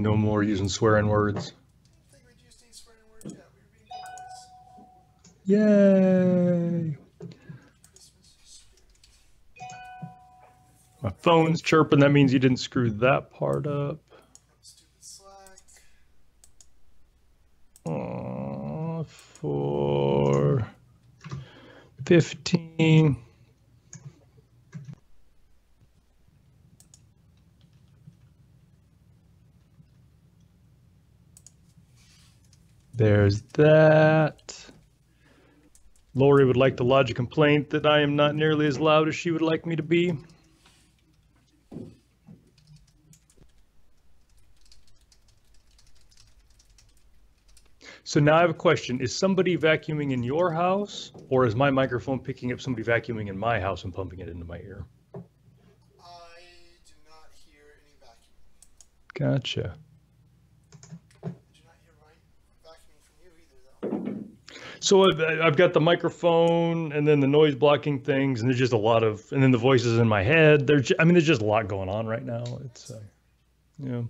No more using swearing words. I think we used any swearing words yet. We were being good boys. Yay! My phone's chirping. That means you didn't screw that part up. Stupid Slack. For 15. There's that. Lori would like to lodge a complaint that I am not nearly as loud as she would like me to be. So now I have a question. Is somebody vacuuming in your house, or is my microphone picking up somebody vacuuming in my house and pumping it into my ear? I do not hear any vacuuming. Gotcha. I do not hear vacuuming from you either, though. So I've got the microphone and then the noise blocking things, and there's just a lot of, and then the voices in my head. There's just a lot going on right now. It's, yeah.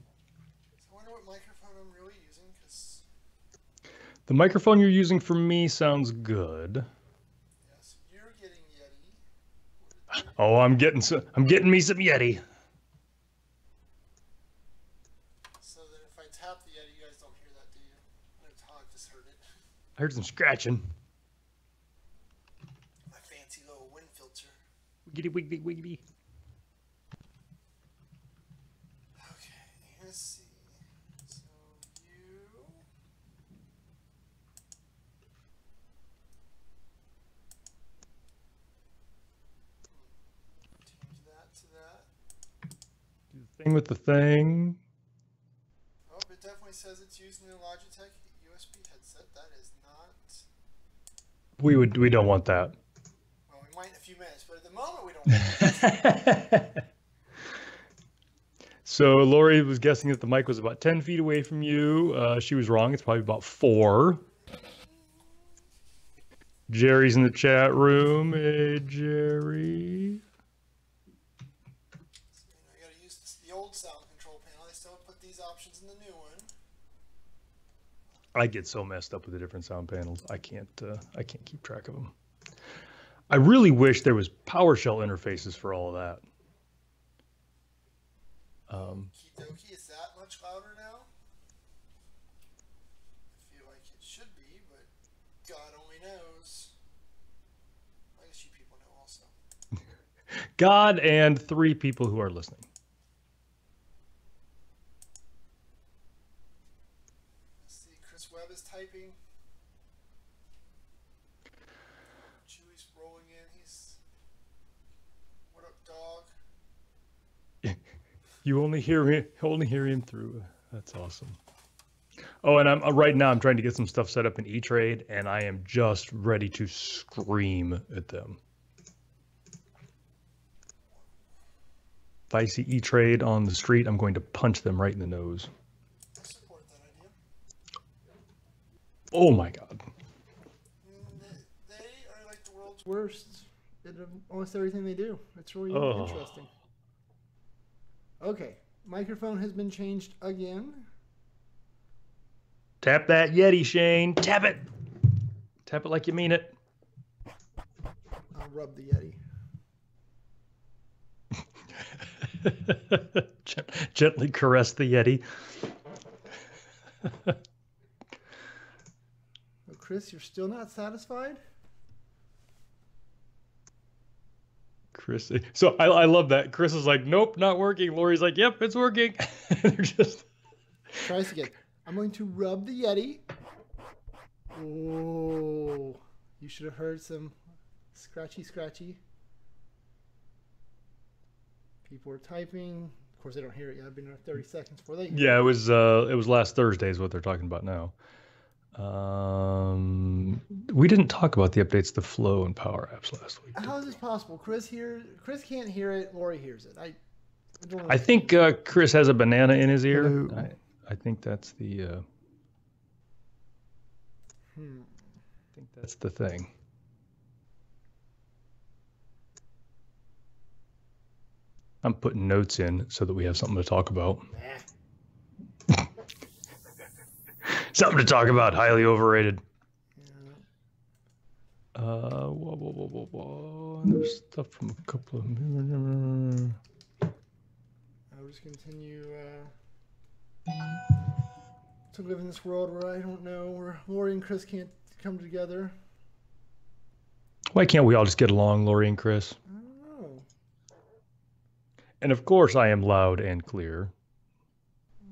The microphone you're using for me sounds good. Yes, you're getting Yeti. Oh, I'm getting me some Yeti. So that if I tap the Yeti, you guys don't hear that, do you? No, Todd just heard it. I heard some scratching. My fancy little wind filter. Wiggity wiggity wiggity. Okay, let's see. So you. Change that to that. Do the thing with the thing. Oh, it definitely says it's using a Logitech USB headset. That is not. We don't want that. Well, we might in a few minutes, but at the moment we don't want that. So Lori was guessing that the mic was about 10 feet away from you. She was wrong. It's probably about 4. Jerry's in the chat room. Hey, Jerry. So, you gotta use the old sound control panel. I still put these options in the new one. I get so messed up with the different sound panels. I can't keep track of them. I really wish there was PowerShell interfaces for all of that. Kidoki, is that much louder now? I feel like it should be, but God only knows. I guess you people know also. God and 3 people who are listening. Let's see, Chris Webb is typing. Chewy's rolling in. He's... What up, dog? You only hear him through. That's awesome. Oh, and I'm right now I'm trying to get some stuff set up in E-Trade, and I am just ready to scream at them. If I see E-Trade on the street, I'm going to punch them right in the nose. I support that idea. Oh my God. They are like the world's worst at almost everything they do. It's really interesting. Okay, microphone has been changed again. Tap that Yeti, Shane. Tap it. Tap it like you mean it. I'll rub the Yeti. Gently caress the Yeti. Well, Chris, you're still not satisfied? Chris, so I love that. Chris is like, nope, not working. Lori's like, yep, it's working. They're just... Try this again. I'm going to rub the Yeti. Oh, you should have heard some scratchy. People are typing. Of course, they don't hear it yet. I've been there 30 seconds before they hear it. Yeah, it was last Thursday is what they're talking about now. We didn't talk about the updates to Flow and Power Apps last week. How is this possible? Chris can't hear it. Lori hears it. I think Chris has a banana in his ear. I think that's the. I think that's the thing. I'm putting notes in so that we have something to talk about. Nah. Something to talk about. Highly overrated. Yeah. There's stuff from a couple of. I'll just continue to live in this world where I don't know, where Lori and Chris can't come together. Why can't we all just get along, Lori and Chris? I don't know. And of course, I am loud and clear. I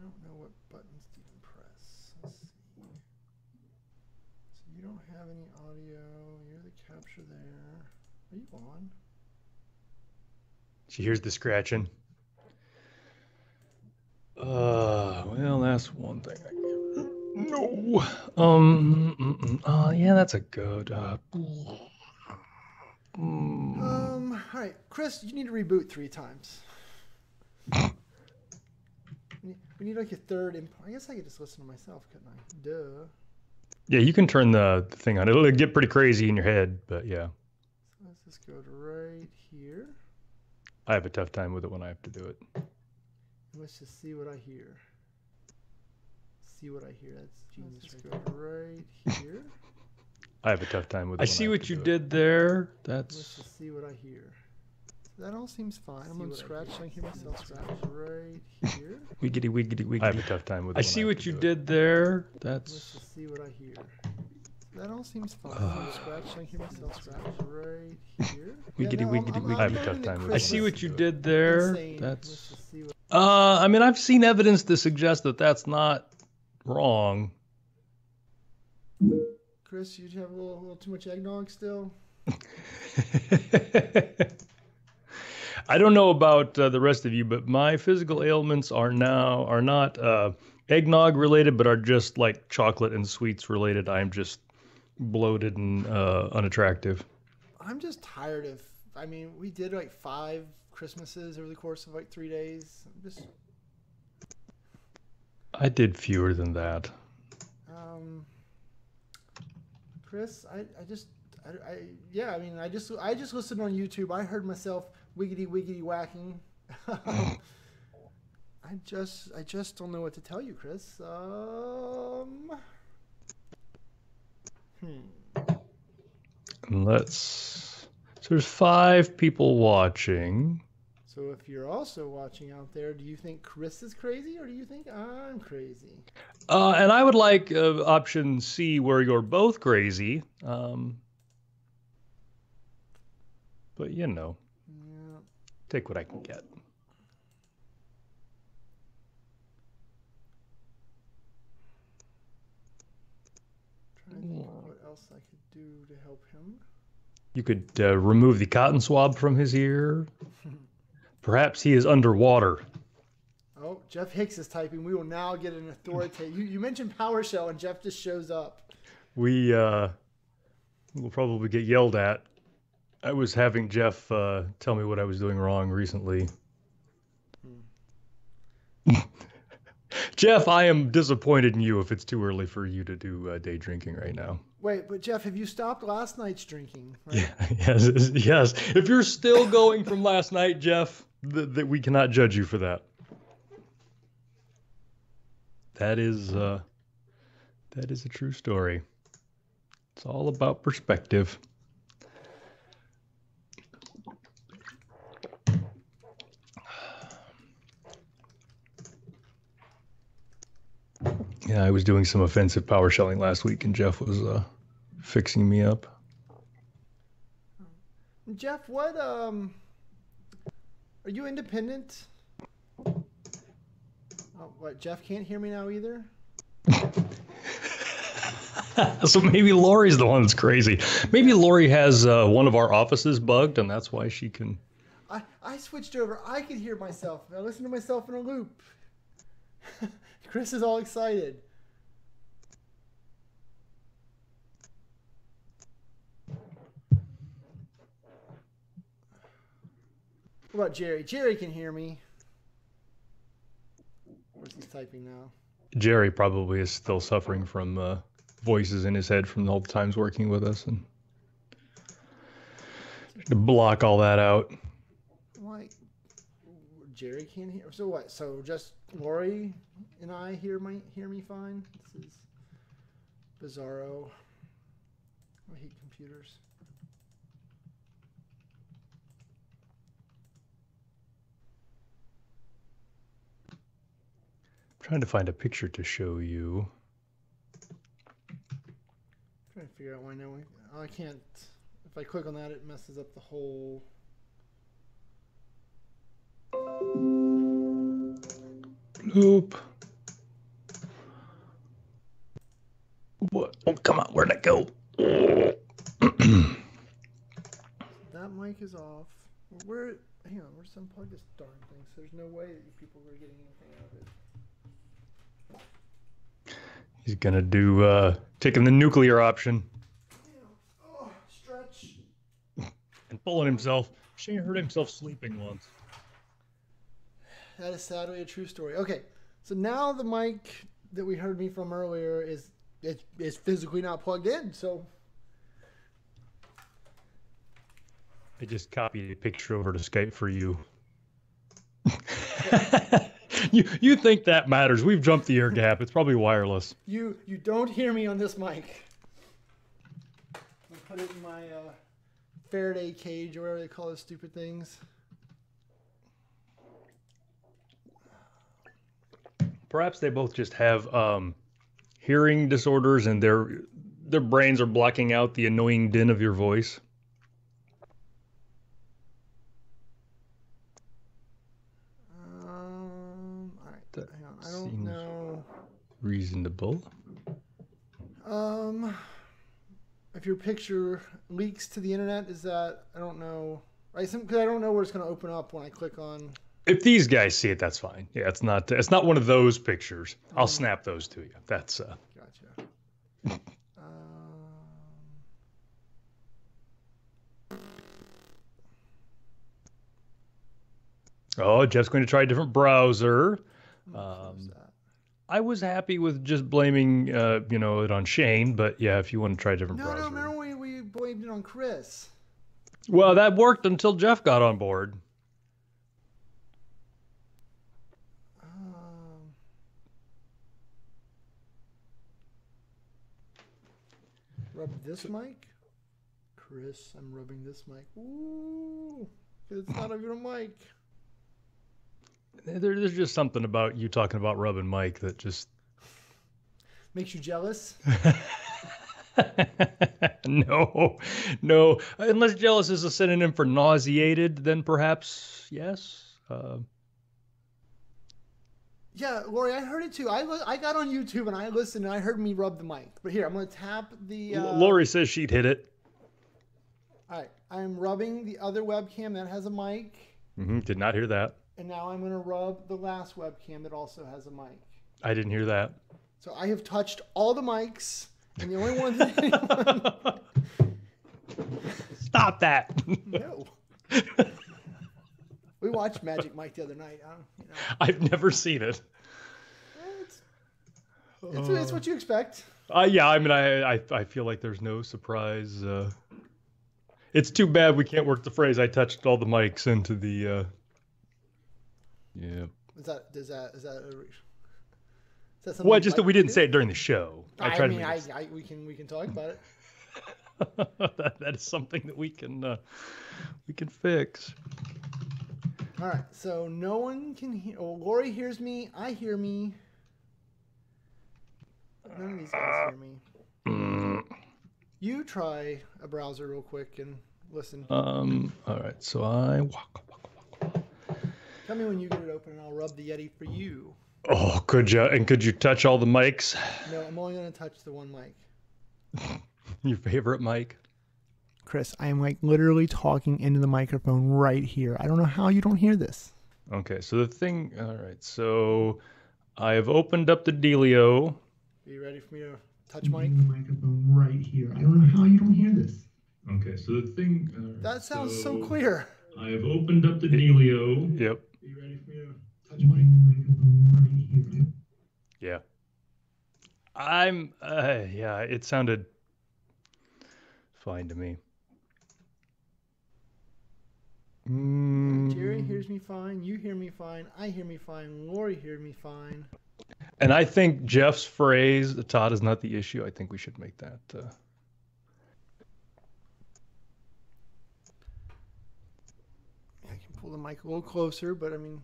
don't know what buttons to even press. Let's see. So you don't have any audio. You're the capture there. Are you on? She hears the scratching. Well, that's one thing. No. Yeah, that's a good. All right, Chris, you need to reboot 3 times. We need like a third input. I guess I could just listen to myself, couldn't I? Duh. Yeah, you can turn the thing on. It'll get pretty crazy in your head, but yeah. So let's just go to right here. I have a tough time with it when I have to do it. Let's just see what I hear. See what I hear. That's genius. Let's go to right here. I have a tough time with it. I see what you did there. Let's That's. just see what I hear. That all seems fine. I'm gonna scratch so I can hear myself scratch right here. Wiggity, wiggity, wiggity. I have a tough time with it. I see what you did there. Let's That's. just see what I hear. That all seems fine. I'm gonna scratch so I can hear myself scratch right here. Wiggity, wiggity, wiggity. I have a tough time with it. I see what you did there. Insane. Let's That's. just see what I mean, I've seen evidence to suggest that that's not wrong. Chris, you have a little too much eggnog still? I don't know about the rest of you, but my physical ailments are not eggnog related, but are just like chocolate and sweets related. I'm just bloated and unattractive. I'm just tired of. I mean, we did like 5 Christmases over the course of like 3 days. I'm just. I did fewer than that. Chris, I just listened on YouTube. I heard myself wiggity wiggity whacking. I just don't know what to tell you, Chris. So there's 5 people watching. So if you're also watching out there, do you think Chris is crazy or do you think I'm crazy? And I would like option C, where you're both crazy. But you know, Yeah. take what I can get. Trying to think of what else I could do to help him. You could remove the cotton swab from his ear. Perhaps he is underwater. Oh, Jeff Hicks is typing. We will now get an authoritative. You mentioned PowerShell and Jeff just shows up. We will probably get yelled at. I was having Jeff tell me what I was doing wrong recently. Jeff, I am disappointed in you if it's too early for you to do day drinking right now. Wait, but Jeff, have you stopped last night's drinking? Right? Yeah, yes. If you're still going from last night, Jeff, that we cannot judge you for that. That is a true story. It's all about perspective. Yeah, I was doing some offensive PowerShelling last week, and Jeff was fixing me up. Jeff, what are you independent? Oh, what? Jeff can't hear me now either. So maybe Lori's the one that's crazy. Maybe Lori has one of our offices bugged, and that's why she can. I switched over. I could hear myself. I listen to myself in a loop. Chris is all excited. What about Jerry? Jerry can hear me. Where's he typing now? Jerry probably is still suffering from voices in his head from all the times working with us, and to block all that out. Like, Jerry can't hear. So what? So just Lori and I hear me fine. This is bizarro. I hate computers. I'm trying to find a picture to show you. Trying to figure out why now. Oh, I can't. If I click on that, it messes up the whole. Bloop. What? Oh, come on. Where'd it go? That mic is off. Where? Hang on. Where's unplug this darn thing? So there's no way that you people are getting anything out of it. He's gonna do taking the nuclear option Oh, stretch. and pulling himself. Shane hurt himself sleeping once. That is sadly a true story. Okay, so now the mic that we heard me from earlier is physically not plugged in. So I just copied a picture over to Skype for you. You think that matters? We've jumped the air gap. It's probably wireless. you don't hear me on this mic. I'll put it in my Faraday cage or whatever they call those stupid things. Perhaps they both just have hearing disorders, and their brains are blocking out the annoying din of your voice. All right. That Hang on. I don't seems know. reasonable. If your picture leaks to the internet, is that I don't know. Right? Because I don't know where it's going to open up when I click on. If these guys see it, that's fine. Yeah, it's not one of those pictures. I'll snap those to you. That's Gotcha. Oh, Jeff's going to try a different browser. Close that. I was happy with just blaming it on Shane, but yeah, if you want to try a different No, browser. no, remember we blamed it on Chris. Well, that worked until Jeff got on board. Rub this mic? Chris, I'm rubbing this mic. Ooh, it's not a good mic. There's just something about you talking about rubbing Mike that just Makes you jealous? no. Unless jealous is a synonym for nauseated, then perhaps yes. Yeah, Lori, I heard it too. I got on YouTube and I listened and I heard me rub the mic. But here, I'm going to tap the... Lori says she'd hit it. All right, I'm rubbing the other webcam that has a mic. Did not hear that. And now I'm going to rub the last webcam that also has a mic. I didn't hear that. So I have touched all the mics, and the only one that anyone... Stop that. No. We watched Magic Mike the other night. I've never seen it. It's what you expect. Yeah, I mean, I feel like there's no surprise. It's too bad we can't work the phrase, I touched all the mics into the... Yeah. Is that something? Well, just that we didn't say it during the show. We can talk about it. that is something that we can fix. All right, so no one can hear. Oh, Lori hears me. I hear me. None of these guys hear me. You try a browser real quick and listen. All right, so I. Tell me when you get it open, and I'll rub the Yeti for you. Oh, could you? And could you touch all the mics? No, I'm only going to touch the one mic. Your favorite mic? Chris, I am like literally talking into the microphone right here. I don't know how you don't hear this. Okay, so the thing. All right, so I have opened up the Dealio. Are you ready for me to touch mic? The microphone right here. I don't know how you don't hear this. Okay, so the thing. That sounds so clear. I have opened up the Dealio. Yep. Are you ready for me to touch mic? Microphone right here. Yeah. Yeah, it sounded fine to me. Jerry? hears me fine. You hear me fine. I hear me fine. Lori hears me fine. And I think Jeff's phrase, Todd is not the issue, I think we should make that. I can pull the mic a little closer, but I mean,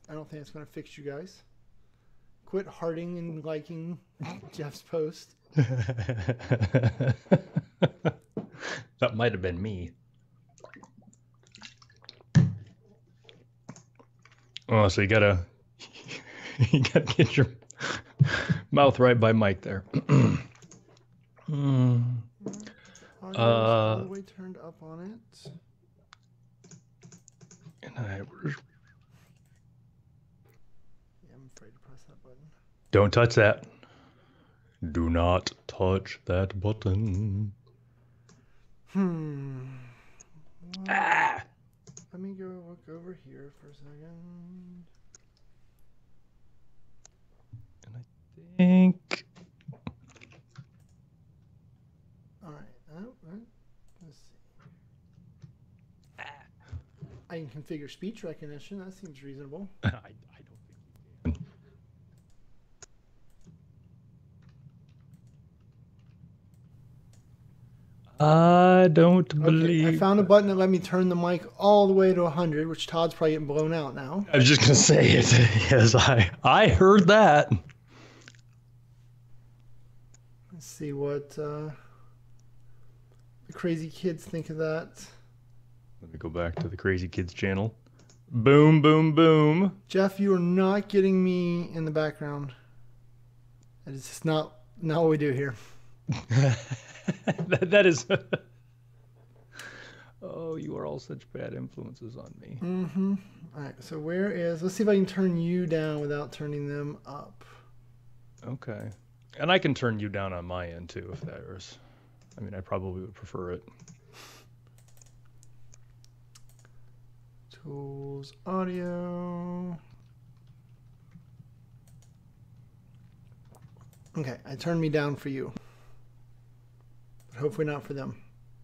I don't think it's going to fix you guys. Quit hearting and liking Jeff's post. That might have been me. Oh, so you gotta get your mouth right by mic there. Audio's all the way turned up on it. And Yeah, I'm afraid to press that button. don't touch that. Do not touch that button. Well, let me go look over here for a second. And I think All right. Let's see. I can configure speech recognition. That seems reasonable. I don't think you can. I don't believe. I found a button that let me turn the mic all the way to 100, which Todd's probably getting blown out now. I was just gonna say it. Yes, I heard that. Let's see what the crazy kids think of that. Let me go back to the Crazy Kids channel. Boom, boom, boom. Jeff, you are not getting me in the background. It's just not what we do here. that is. Oh, you are all such bad influences on me. Mm-hmm. All right, so let's see if I can turn you down without turning them up. Okay. And I can turn you down on my end too, if that is. I mean, I probably would prefer it. Tools, audio. Okay, I turned me down for you. But hopefully not for them.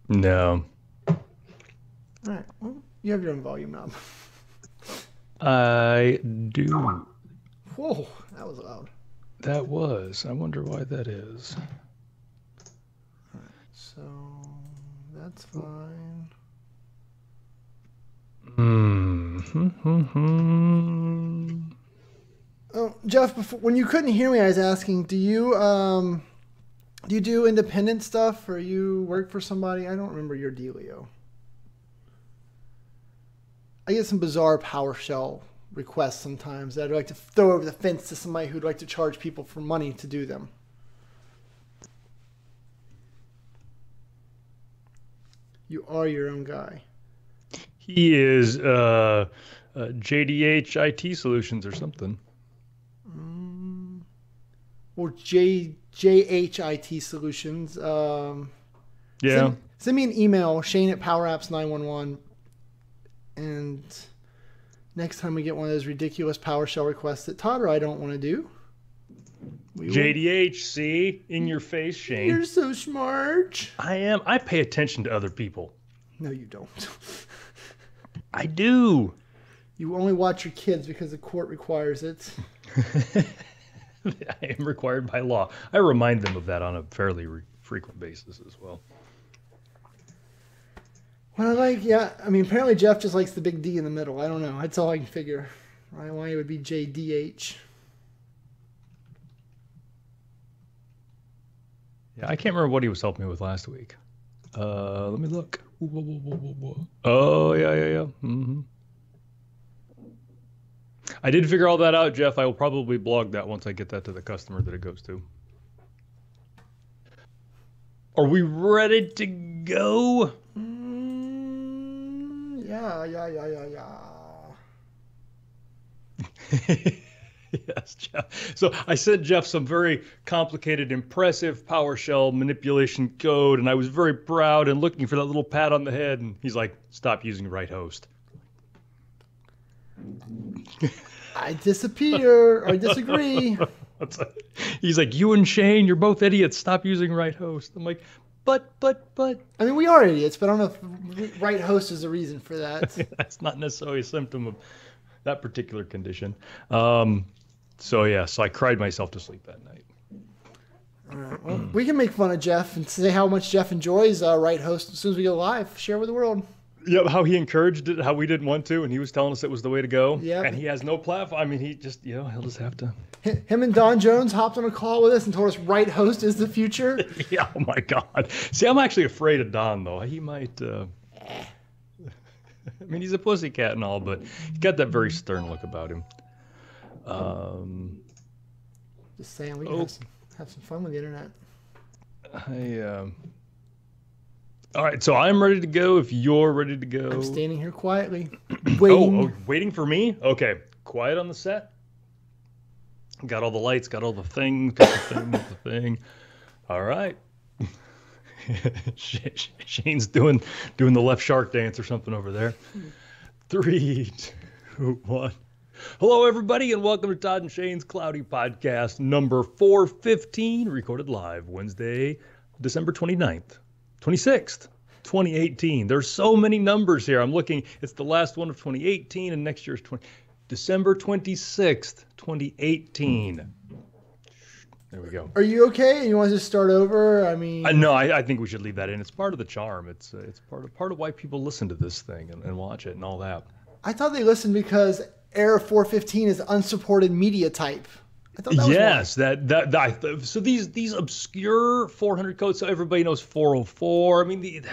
No. All right, well, you have your own volume knob. I do. Whoa, that was loud. That was. I wonder why that is. All right, so that's fine. Oh, Jeff, when you couldn't hear me, I was asking, do you do independent stuff or you work for somebody? I don't remember your dealio. I get some bizarre PowerShell requests sometimes that I'd like to throw over the fence to somebody who'd like to charge people for money to do them. You are your own guy. He is JDH IT Solutions or something. Or JHIT Solutions. Yeah. Send me an email, Shane@PowerApps911, and next time we get one of those ridiculous PowerShell requests that Todd or I don't want to do. JDH, see? In your face, Shane. You're so smart. I am. I pay attention to other people. No, you don't. I do. You only watch your kids because the court requires it. I am required by law. I remind them of that on a fairly frequent basis as well. Well, I mean, apparently Jeff just likes the big D in the middle. I don't know. That's all I can figure. Right? Why it would be JDH. Yeah, I can't remember what he was helping me with last week. Let me look. Oh, yeah. Mm-hmm. I did figure all that out, Jeff. I will probably blog that once I get that to the customer that it goes to. Are we ready to go? Yeah. Yes, Jeff. So I sent Jeff some very complicated, impressive PowerShell manipulation code, and I was very proud and looking for that little pat on the head, and he's like, stop using right host. I disappear. I disagree. He's like, you and Shane, you're both idiots. Stop using right host. I'm like, but. I mean, we are idiots, but I don't know if right host is the reason for that. That's not necessarily a symptom of that particular condition. So I cried myself to sleep that night. All right. Well, we can make fun of Jeff and say how much Jeff enjoys right host as soon as we go live. Share with the world. Yep, how he encouraged it, how we didn't want to, and he was telling us it was the way to go. Yep. And he has no platform. I mean, he just, he'll just have to. Him and Don Jones hopped on a call with us and told us right host is the future. Yeah, oh my God. See, I'm actually afraid of Don, though. He might, I mean, he's a pussycat and all, but he's got that very stern look about him. Just saying, we can have some fun with the internet. All right, so I'm ready to go if you're ready to go. I'm standing here quietly, waiting. Waiting for me? Okay, quiet on the set. Got all the lights, got all the things, got the thing. All right. Shane's doing the left shark dance or something over there. 3, 2, 1. Hello, everybody, and welcome to Todd and Shane's Cloudy Podcast number 415, recorded live Wednesday, December 26th, 2018. There's so many numbers here. I'm looking. It's the last one of 2018, and next year's December 26th, 2018. There we go. Are you okay? You want to just start over? I mean, no, I think we should leave that in. It's part of the charm. It's part of why people listen to this thing and watch it and all that. I thought they listened because Error 415 is unsupported media type. I thought that was yes, that so these obscure 400 codes, so everybody knows 404. I mean,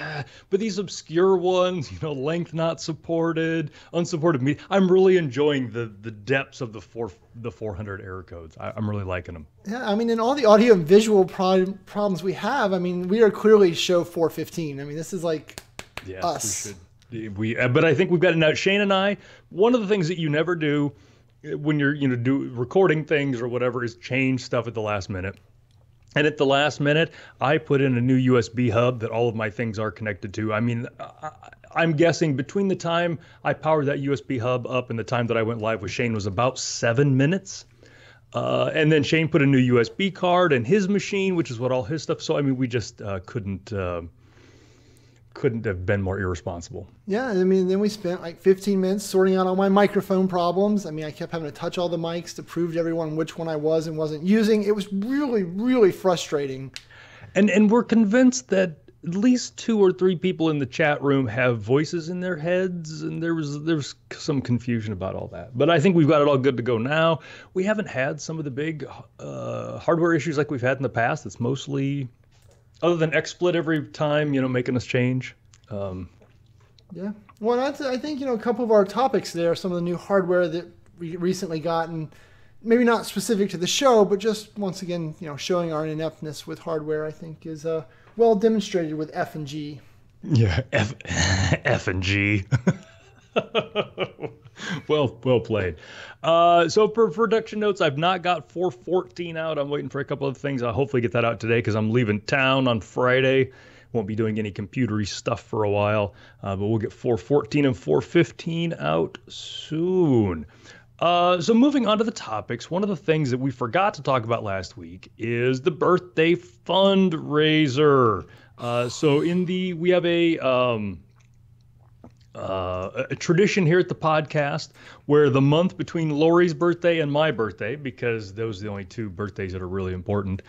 but these obscure ones, length not supported, unsupported media. I'm really enjoying the depths of the 400 error codes. I'm really liking them. Yeah, I mean, in all the audio and visual problems we have, I mean, we are clearly show 415. I mean, this is like us. We should. But I think we've got it now. Shane and I, one of the things that you never do when you're do recording things or whatever is change stuff at the last minute. And at the last minute, I put in a new USB hub that all of my things are connected to. I mean, I'm guessing between the time I powered that USB hub up and the time that I went live with Shane was about 7 minutes. And then Shane put a new USB card in his machine, which is what all his stuff. So, I mean, we just couldn't have been more irresponsible. Yeah, I mean, then we spent like 15 minutes sorting out all my microphone problems. I mean, I kept having to touch all the mics to prove to everyone which one I was and wasn't using. It was really, really frustrating. And we're convinced that at least 2 or 3 people in the chat room have voices in their heads, and there was some confusion about all that. But I think we've got it all good to go now. We haven't had some of the big hardware issues like we've had in the past. It's mostly, other than XSplit every time, making us change. Yeah. Well, I think, a couple of our topics there, some of the new hardware that we recently got, and maybe not specific to the show, but just once again, showing our ineptness with hardware, I think is well demonstrated with F and G. Yeah, F and G. Well played. So for production notes, I've not got 414 out. I'm waiting for a couple of things. I'll hopefully get that out today because I'm leaving town on Friday. Won't be doing any computery stuff for a while, but we'll get 414 and 415 out soon. So moving on to the topics, one of the things that we forgot to talk about last week is the birthday fundraiser. So we have a tradition here at the podcast where the month between Lori's birthday and my birthday, because those are the only 2 birthdays that are really important,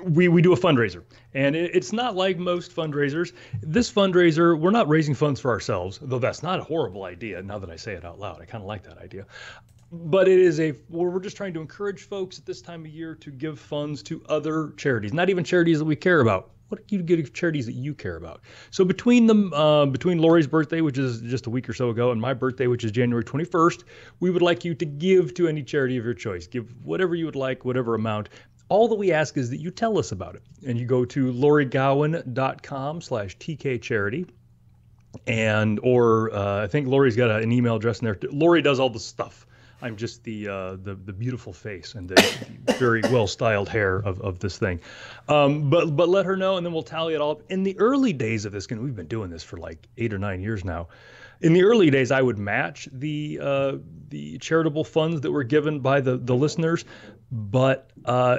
we do a fundraiser. And it's not like most fundraisers. This fundraiser, we're not raising funds for ourselves, though that's not a horrible idea now that I say it out loud. I kind of like that idea. But it is we're just trying to encourage folks at this time of year to give funds to other charities, not even charities that we care about. What do you give charities that you care about? So between Lori's birthday, which is just a week or so ago, and my birthday, which is January 21st, we would like you to give to any charity of your choice. Give whatever you would like, whatever amount. All that we ask is that you tell us about it. And you go to lorigowan.com/TKCharity. Or I think Lori's got an email address in there. Lori does all the stuff. I'm just the beautiful face and the very well styled hair of this thing. But let her know, and then we'll tally it all up. In the early days of this, and we've been doing this for like 8 or 9 years now. In the early days, I would match the charitable funds that were given by the listeners, but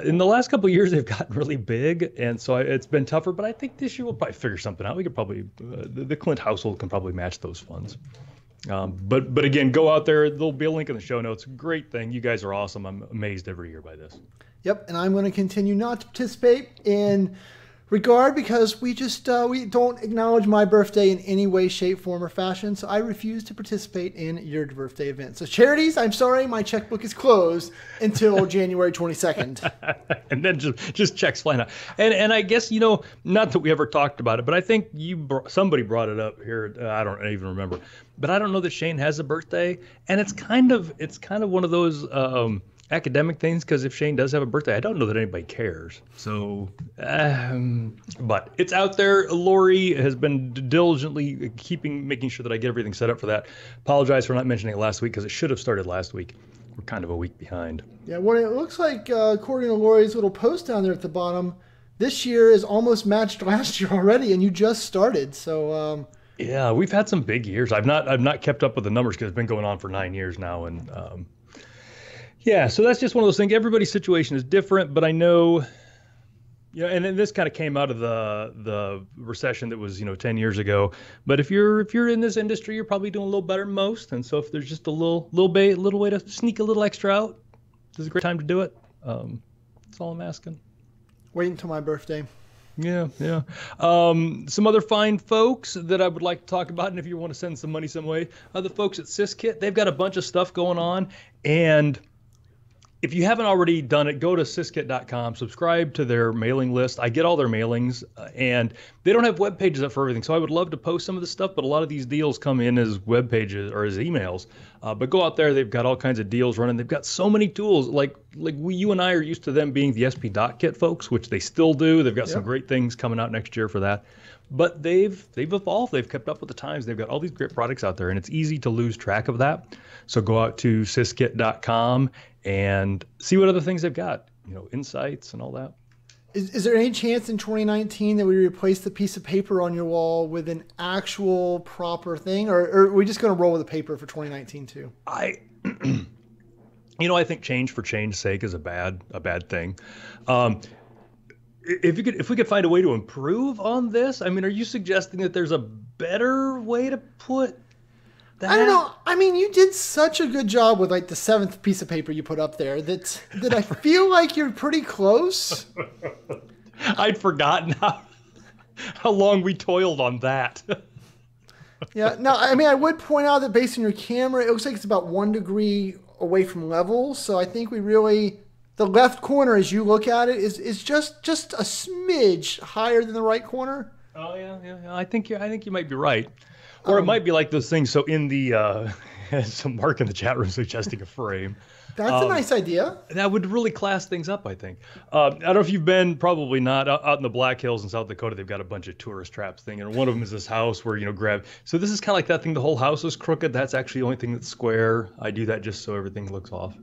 in the last couple of years, they've gotten really big, and so it's been tougher. But I think this year we'll probably figure something out. We could probably the Clint household can probably match those funds. But again, go out there. There'll be a link in the show notes. Great thing. You guys are awesome. I'm amazed every year by this. Yep, and I'm going to continue not to participate in regard because we don't acknowledge my birthday in any way, shape, form, or fashion. So I refuse to participate in your birthday event. So charities, I'm sorry, my checkbook is closed until January 22nd. And then just checks flying out. And I guess, not that we ever talked about it, but I think somebody brought it up here. I don't even remember, but I don't know that Shane has a birthday, and it's kind of one of those academic things, because if Shane does have a birthday, I don't know that anybody cares. So, but it's out there. Lori has been diligently making sure that I get everything set up for that. Apologize for not mentioning it last week, because it should have started last week. We're kind of a week behind. Yeah, well, it looks like, according to Lori's little post down there at the bottom, this year is almost matched last year already, and you just started. So, yeah, we've had some big years. I've not kept up with the numbers because it's been going on for 9 years now, and yeah, so that's just one of those things. Everybody's situation is different, but I know, and then this kind of came out of the recession that was 10 years ago. But if you're in this industry, you're probably doing a little better than most. And so if there's just a little way to sneak a little extra out, this is a great time to do it. That's all I'm asking. Wait until my birthday. Yeah. Some other fine folks that I would like to talk about, and if you want to send some money some way, the folks at SysKit, they've got a bunch of stuff going on, and if you haven't already done it, go to syskit.com, subscribe to their mailing list. I get all their mailings, and they don't have web pages up for everything. So I would love to post some of this stuff, but a lot of these deals come in as web pages or as emails. But go out there. They've got all kinds of deals running. They've got so many tools. Like you and I are used to them being the SP Doc Kit folks, which they still do. They've got some great things coming out next year for that. But they've evolved. They've kept up with the times. They've got all these great products out there, and it's easy to lose track of that. So go out to syskit.com and see what other things they've got, insights and all that. Is there any chance in 2019 that we replace the piece of paper on your wall with an actual proper thing, or are we just going to roll with the paper for 2019 too? I think change for change's sake is a bad thing. If we could find a way to improve on this, are you suggesting that there's a better way to put that? I don't know. You did such a good job with the 7th piece of paper you put up there that I feel like you're pretty close. I'd forgotten how long we toiled on that. Yeah. No, I would point out that based on your camera, it looks like it's about 1 degree away from level. So I think the left corner, as you look at it, is just a smidge higher than the right corner. Oh yeah. I think you might be right. Or it might be like those things. So in the some Mark in the chat room suggesting a frame. That's a nice idea. That would really class things up, I think. I don't know if you've been, probably not, out in the Black Hills in South Dakota. They've got a bunch of tourist traps thing, and one of them is this house where grab. So this is kind of like that thing. The whole house is crooked. That's actually the only thing that's square. I do that just so everything looks off.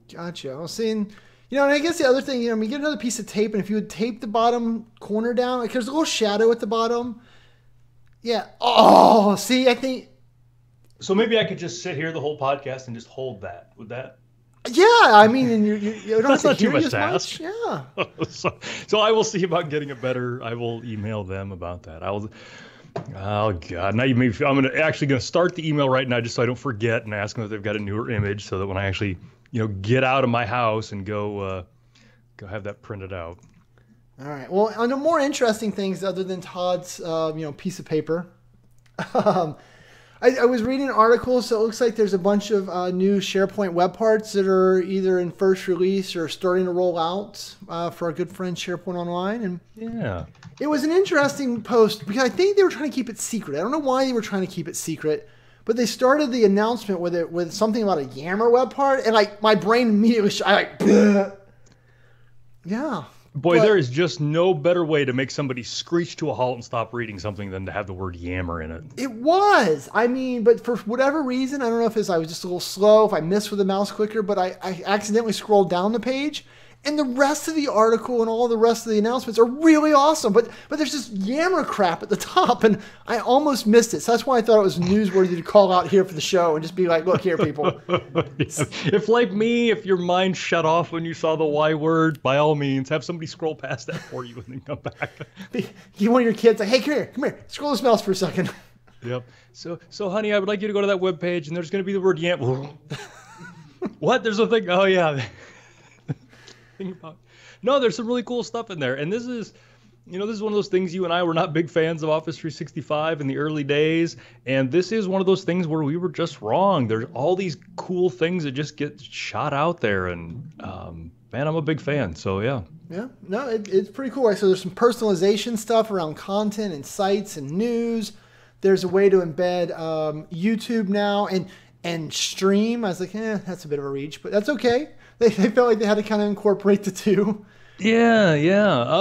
Gotcha. I was seeing. And I guess the other thing, you get another piece of tape, and if you would tape the bottom corner down, there's a little shadow at the bottom. Yeah. Oh, see, I think. So maybe I could just sit here the whole podcast and just hold that. Would that? Yeah, and you don't That's have to not hear too much as to much. ask. Yeah. So I will see about getting it better. I will email them about that. Oh God! Now I'm actually gonna start the email right now just so I don't forget and ask them if they've got a newer image so that when I actually get out of my house and go have that printed out. All right. Well, on the more interesting things other than Todd's piece of paper, I was reading an article, so it looks like there's a bunch of new SharePoint web parts that are either in first release or starting to roll out for our good friend SharePoint Online. And yeah, it was an interesting post because I think they were trying to keep it secret. I don't know why they were trying to keep it secret, but they started the announcement with something about a Yammer web part, and my brain immediately, yeah. Boy, But- there is just no better way to make somebody screech to a halt and stop reading something than to have the word yammer in it. It was. I mean, but for whatever reason, I don't know if it's I was just a little slow, if I missed with the mouse clicker, but I accidentally scrolled down the page. And the rest of the article and all the rest of the announcements are really awesome. But there's just yammer crap at the top, and I almost missed it. So that's why I thought it was newsworthy to call out here for the show and just be like, look here, people. If like me, if your mind shut off when you saw the Y word, by all means, have somebody scroll past that for you and then come back. You want your kids like, hey, come here, scroll this mouse for a second. Yep. So honey, I would like you to go to that webpage, and there's going to be the word yammer. What? There's a thing? Oh, yeah. No, there's some really cool stuff in there. And this is one of those things you and I were not big fans of Office 365 in the early days. And this is one of those things where we were just wrong. There's all these cool things that just get shot out there. And man, I'm a big fan. So, yeah. Yeah, no, it's pretty cool. So there's some personalization stuff around content and sites and news. There's a way to embed YouTube now and stream. I was like, that's a bit of a reach, but that's okay. They felt like they had to kind of incorporate the two. Yeah.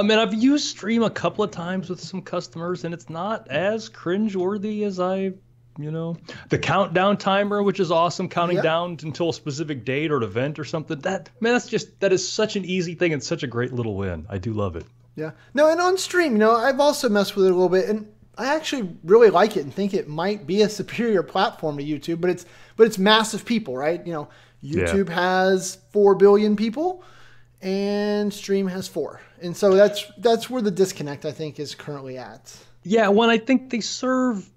And I've used Stream a couple of times with some customers, and it's not as cringeworthy as the countdown timer, which is awesome, counting down until a specific date or an event or something. That is such an easy thing and such a great little win. I do love it. Yeah. No, and on Stream, I've also messed with it a little bit, and I actually really like it and think it might be a superior platform to YouTube, but it's massive people, right? YouTube has 4 billion people and Stream has 4. And so that's where the disconnect, I think, is currently at. Yeah, I think they serve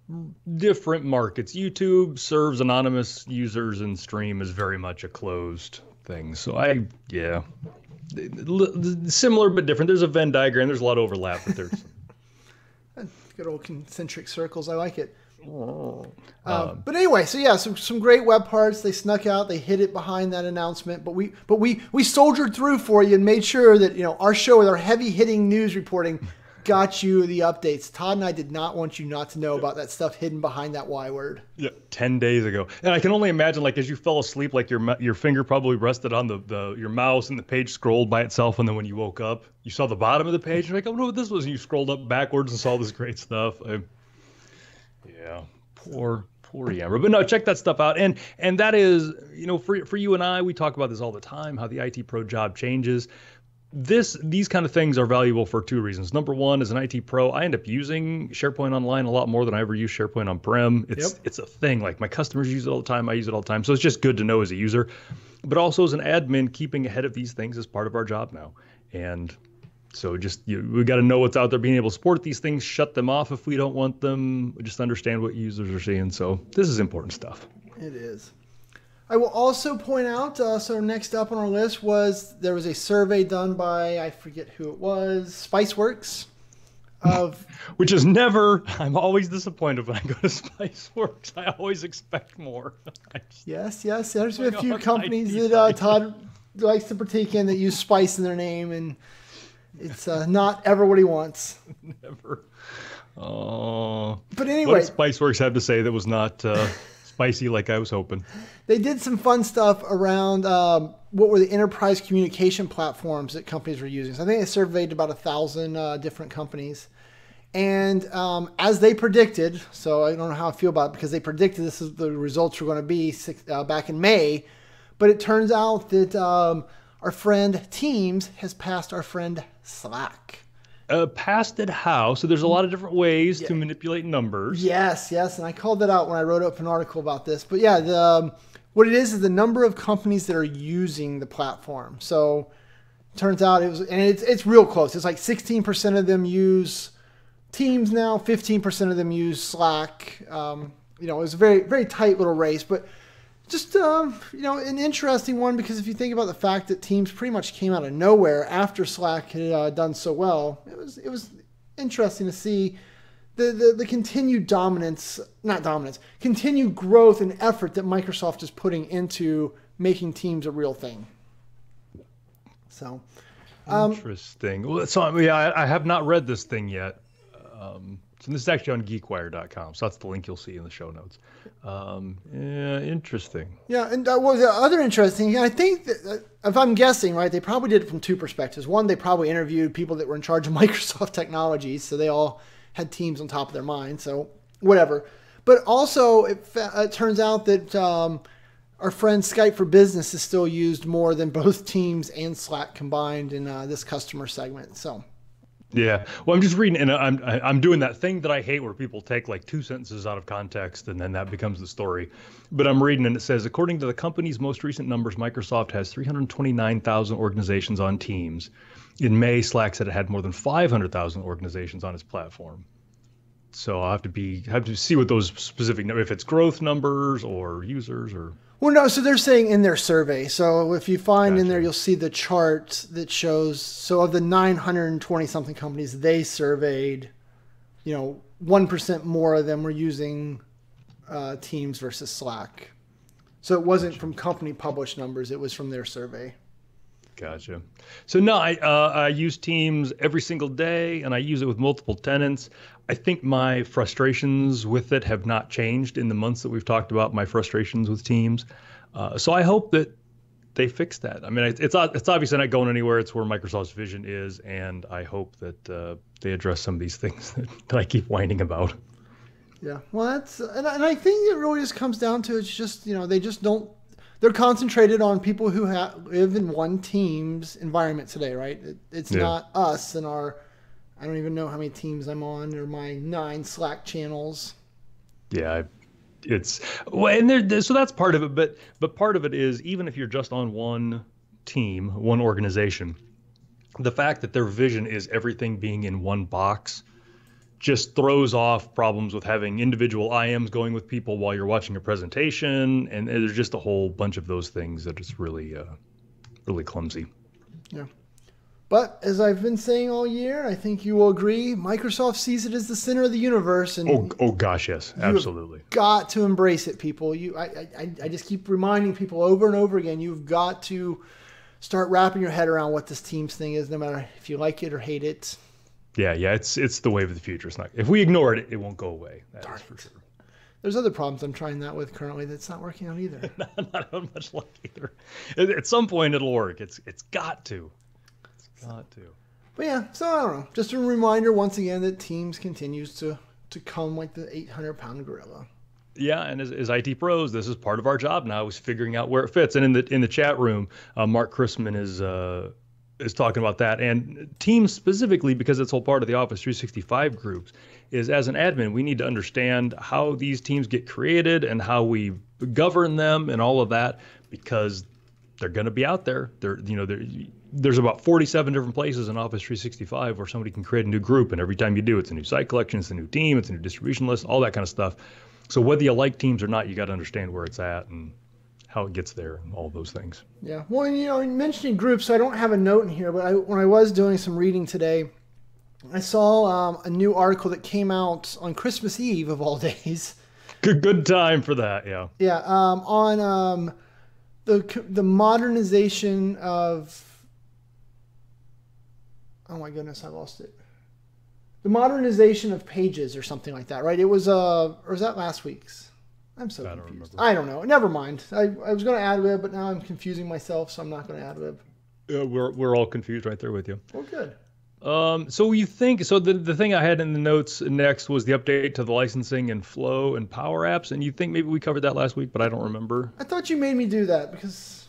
different markets. YouTube serves anonymous users and Stream is very much a closed thing. So similar but different. There's a Venn diagram. There's a lot of overlap, but there's good old concentric circles. I like it. But anyway, so some great web parts. They snuck out. They hid it behind that announcement. But we soldiered through for you and made sure that our show with our heavy hitting news reporting got you the updates. Todd and I did not want you not to know about that stuff hidden behind that Y word. Yeah, 10 days ago. And I can only imagine, like, as you fell asleep, like your finger probably rested on your mouse and the page scrolled by itself. And then when you woke up, you saw the bottom of the page. You're like, I wonder what this was. And you scrolled up backwards and saw this great stuff. Yeah, poor Yammer. But no, check that stuff out. And that is, for you and I, we talk about this all the time, how the IT pro job changes. These kind of things are valuable for 2 reasons. Number one, as an IT pro, I end up using SharePoint Online a lot more than I ever use SharePoint on-prem. It's a thing. Like, my customers use it all the time. I use it all the time. So it's just good to know as a user. But also as an admin, keeping ahead of these things is part of our job now. And so we got to know what's out there, being able to support these things, shut them off if we don't want them, just understand what users are seeing. So this is important stuff. It is. I will also point out, so next up on our list there was a survey done by, I forget who it was, Spiceworks. Which is I'm always disappointed when I go to Spiceworks. I always expect more. Yes. There's a few companies that Todd likes to partake in that use spice in their name, and it's not ever what he wants. Never. Oh. But anyway. What did Spiceworks have to say that was not spicy like I was hoping? They did some fun stuff around what were the enterprise communication platforms that companies were using. So I think they surveyed about 1,000 different companies. And as they predicted, so I don't know how I feel about it because they predicted this is the results were going to be back in May. But it turns out that our friend Teams has passed our friend Slack. Passed it how? So there's a lot of different ways to manipulate numbers. Yes. And I called that out when I wrote up an article about this. But yeah, what it is the number of companies that are using the platform. So it turns out it's real close. It's like 16% of them use Teams now, 15% of them use Slack. It was a very, very tight little race, but just, an interesting one because if you think about the fact that Teams pretty much came out of nowhere after Slack had done so well, it was interesting to see the continued continued growth and effort that Microsoft is putting into making Teams a real thing. So, interesting. Well, so I have not read this thing yet. So this is actually on geekwire.com. So that's the link you'll see in the show notes. Yeah, interesting. Yeah, and well, the other interesting, I think that, if I'm guessing, right, they probably did it from two perspectives. One, they probably interviewed people that were in charge of Microsoft technologies, so they all had Teams on top of their mind, so whatever. But also, it turns out that our friend Skype for Business is still used more than both Teams and Slack combined in this customer segment, so... Yeah. Well, I'm just reading, and I'm doing that thing that I hate where people take like 2 sentences out of context and then that becomes the story. But I'm reading and it says, according to the company's most recent numbers, Microsoft has 329,000 organizations on Teams. In May, Slack said it had more than 500,000 organizations on its platform. So I'll have to see what those specific, if it's growth numbers or users or... Well, no, so they're saying in their survey. So if you find in Gotcha. there, you'll see the chart that shows, so of the 920 something companies they surveyed, 1% more of them were using Teams versus Slack. So it wasn't from company published numbers, it was from their survey. Gotcha. So no, I use Teams every single day and I use it with multiple tenants. I think my frustrations with it have not changed in the months that we've talked about my frustrations with Teams. So I hope that they fix that. I mean, it's obviously not going anywhere. It's where Microsoft's vision is. And I hope that they address some of these things that I keep whining about. Yeah, well, and I think it really just comes down to, it's just, they just don't, they're concentrated on people who live in one Teams environment today, right? It's not us and I don't even know how many Teams I'm on or my 9 Slack channels. Yeah, so that's part of it. But part of it is, even if you're just on one team, one organization, the fact that their vision is everything being in one box just throws off problems with having individual IMs going with people while you're watching a presentation. And there's just a whole bunch of those things that is really, really clumsy. Yeah. But as I've been saying all year, I think you will agree, Microsoft sees it as the center of the universe. And oh gosh, yes, absolutely. You've got to embrace it, people. I just keep reminding people over and over again, you've got to start wrapping your head around what this Teams thing is, no matter if you like it or hate it. Yeah, it's the wave of the future. It's not, if we ignore it, it won't go away. That is for sure. There's other problems I'm trying that with currently that's not working out either. not having much luck either. At some point it'll work. It's got to. It's got to. But yeah, so I don't know. Just a reminder once again that Teams continues to come like the 800-pound gorilla. Yeah, and as IT pros, this is part of our job now, is figuring out where it fits. And in the chat room, Mark Chrisman is talking about that. And Teams specifically, because it's all part of the Office 365 groups, is as an admin, we need to understand how these teams get created and how we govern them and all of that, because they're going to be out there. There's about 47 different places in Office 365 where somebody can create a new group. And every time you do, it's a new site collection, it's a new team, it's a new distribution list, all that kind of stuff. So whether you like Teams or not, you got to understand where it's at and how it gets there and all those things. Yeah. Well, mentioning groups, I don't have a note in here, but when I was doing some reading today, I saw a new article that came out on Christmas Eve of all days. Good time for that. Yeah. Yeah. On the modernization of, oh my goodness, I lost it. The modernization of Pages or something like that, right? It was, or was that last week's? I'm so confused. I don't know. Never mind. I was going to ad-lib, but now I'm confusing myself, so I'm not going to ad-lib. We're all confused right there with you. Well, good. So you think, so the thing I had in the notes next was the update to the licensing and Flow and Power Apps, and you think maybe we covered that last week, but I don't remember. I thought you made me do that because...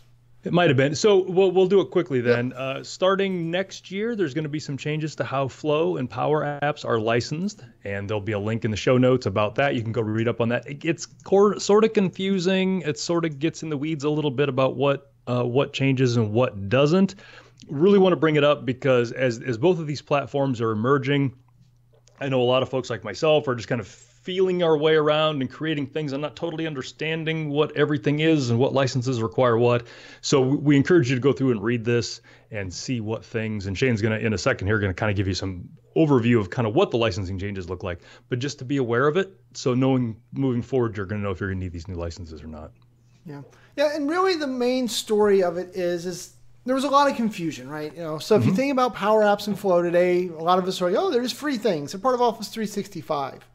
It might have been. So we'll do it quickly then. Yep. Starting next year, there's going to be some changes to how Flow and Power Apps are licensed, and there'll be a link in the show notes about that. You can go read up on that. It gets sort of confusing. It sort of gets in the weeds a little bit about what changes and what doesn't. Really want to bring it up because as both of these platforms are emerging, I know a lot of folks like myself are just kind of feeling our way around and creating things and not totally understanding what everything is and what licenses require what. So we encourage you to go through and read this and see what things, and Shane's going to, in a second here, going to kind of give you some overview of kind of what the licensing changes look like, but just to be aware of it. So knowing moving forward, you're going to know if you're going to need these new licenses or not. Yeah. Yeah. And really the main story of it is there was a lot of confusion, right? So if you think about Power Apps and Flow today, a lot of us are like, oh, there's free things. They're part of Office 365.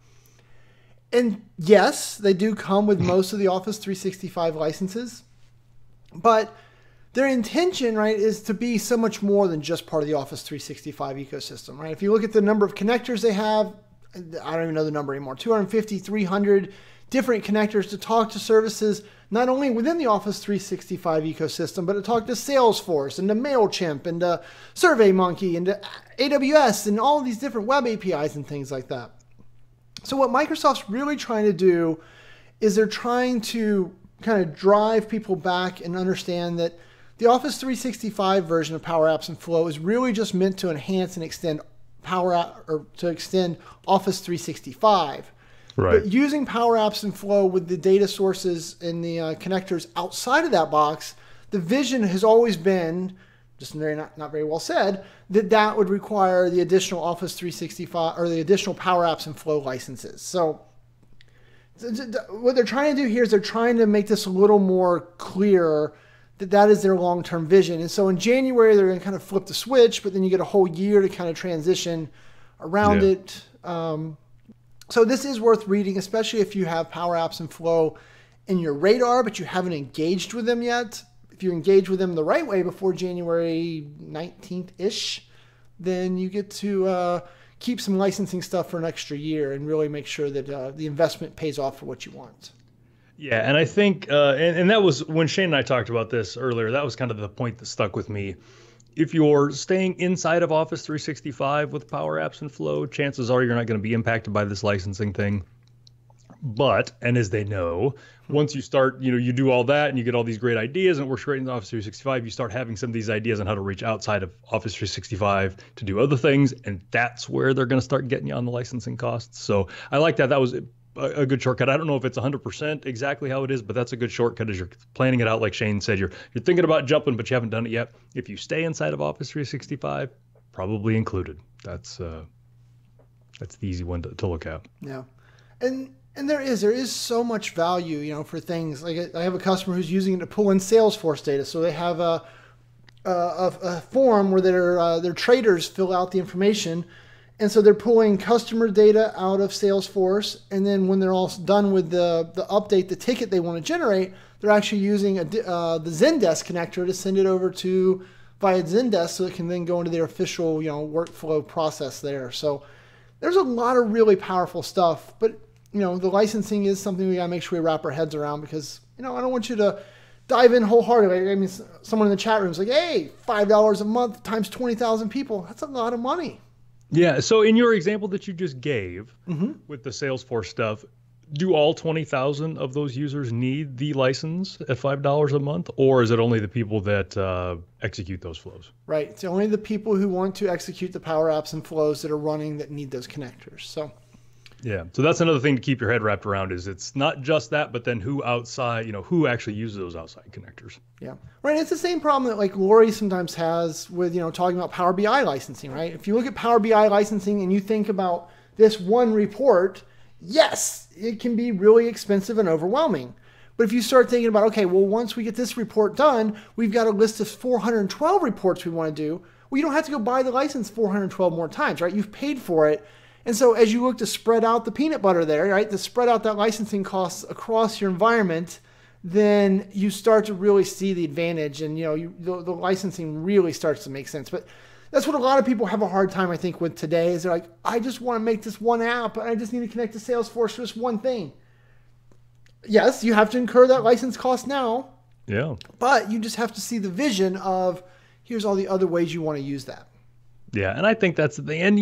And yes, they do come with most of the Office 365 licenses, but their intention, right, is to be so much more than just part of the Office 365 ecosystem, right? If you look at the number of connectors they have, I don't even know the number anymore, 250, 300 different connectors to talk to services, not only within the Office 365 ecosystem, but to talk to Salesforce and to MailChimp and to SurveyMonkey and to AWS and all of these different web APIs and things like that. So what Microsoft's really trying to do is they're trying to kind of drive people back and understand that the Office 365 version of Power Apps and Flow is really just meant to enhance and extend extend Office 365. Right. But using Power Apps and Flow with the data sources and the connectors outside of that box, the vision has always been, just not very well said, that would require the additional Office 365 or the additional Power Apps and Flow licenses. So what they're trying to do here is they're trying to make this a little more clear that is their long-term vision. And so in January, they're going to kind of flip the switch, but then you get a whole year to kind of transition around it. So this is worth reading, especially if you have Power Apps and Flow in your radar, but you haven't engaged with them yet. If you engage with them the right way before January 19th-ish, then you get to keep some licensing stuff for an extra year and really make sure that the investment pays off for what you want. Yeah, and I think, and that was when Shane and I talked about this earlier, that was kind of the point that stuck with me. If you're staying inside of Office 365 with Power Apps and Flow, chances are you're not going to be impacted by this licensing thing. But, and as they know, once you start, you do all that and you get all these great ideas and it works great in Office 365, you start having some of these ideas on how to reach outside of Office 365 to do other things. And that's where they're going to start getting you on the licensing costs. So I like that. That was a good shortcut. I don't know if it's 100% exactly how it is, but that's a good shortcut as you're planning it out. Like Shane said, you're thinking about jumping, but you haven't done it yet. If you stay inside of Office 365, probably included. That's the easy one to look at. Yeah. And there is so much value, for things like I have a customer who's using it to pull in Salesforce data. So they have a form where their traders fill out the information. And so they're pulling customer data out of Salesforce, and then when they're all done with the update, the ticket they want to generate, they're actually using the Zendesk connector to send it over via Zendesk so it can then go into their official workflow process there. So there's a lot of really powerful stuff, but the licensing is something we got to make sure we wrap our heads around because I don't want you to dive in wholeheartedly. I mean, someone in the chat room is like, hey, $5 a month times 20,000 people. That's a lot of money. Yeah. So in your example that you just gave with the Salesforce stuff, do all 20,000 of those users need the license at $5 a month, or is it only the people that execute those flows? Right. It's only the people who want to execute the Power Apps and Flows that are running that need those connectors. So. Yeah. So that's another thing to keep your head wrapped around is it's not just that, but then who outside, who actually uses those outside connectors. Yeah. Right. It's the same problem that like Lori sometimes has with, talking about Power BI licensing, right? If you look at Power BI licensing and you think about this one report, yes, it can be really expensive and overwhelming. But if you start thinking about, okay, well, once we get this report done, we've got a list of 412 reports we want to do. Well, you don't have to go buy the license 412 more times, right? You've paid for it. And so as you look to spread out the peanut butter there, right, to spread out that licensing costs across your environment, then you start to really see the advantage and, the licensing really starts to make sense. But that's what a lot of people have a hard time, I think, with today is they're like, I just want to make this one app and I just need to connect to Salesforce for this one thing. Yes, you have to incur that license cost now. Yeah. But you just have to see the vision of here's all the other ways you want to use that. Yeah. And I think that's the thing. And,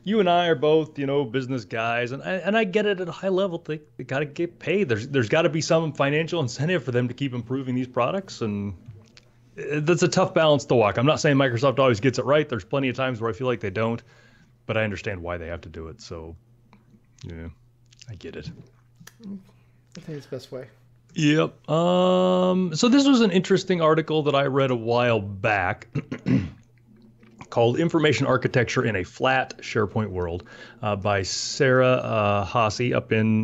you and I are both, business guys, and I get it at a high level. They got to get paid. There's got to be some financial incentive for them to keep improving these products, and that's a tough balance to walk. I'm not saying Microsoft always gets it right. There's plenty of times where I feel like they don't, but I understand why they have to do it. So, yeah, I get it. I think it's the best way. Yep. So this was an interesting article that I read a while back. Called Information Architecture in a Flat SharePoint World by Sarah Haase up in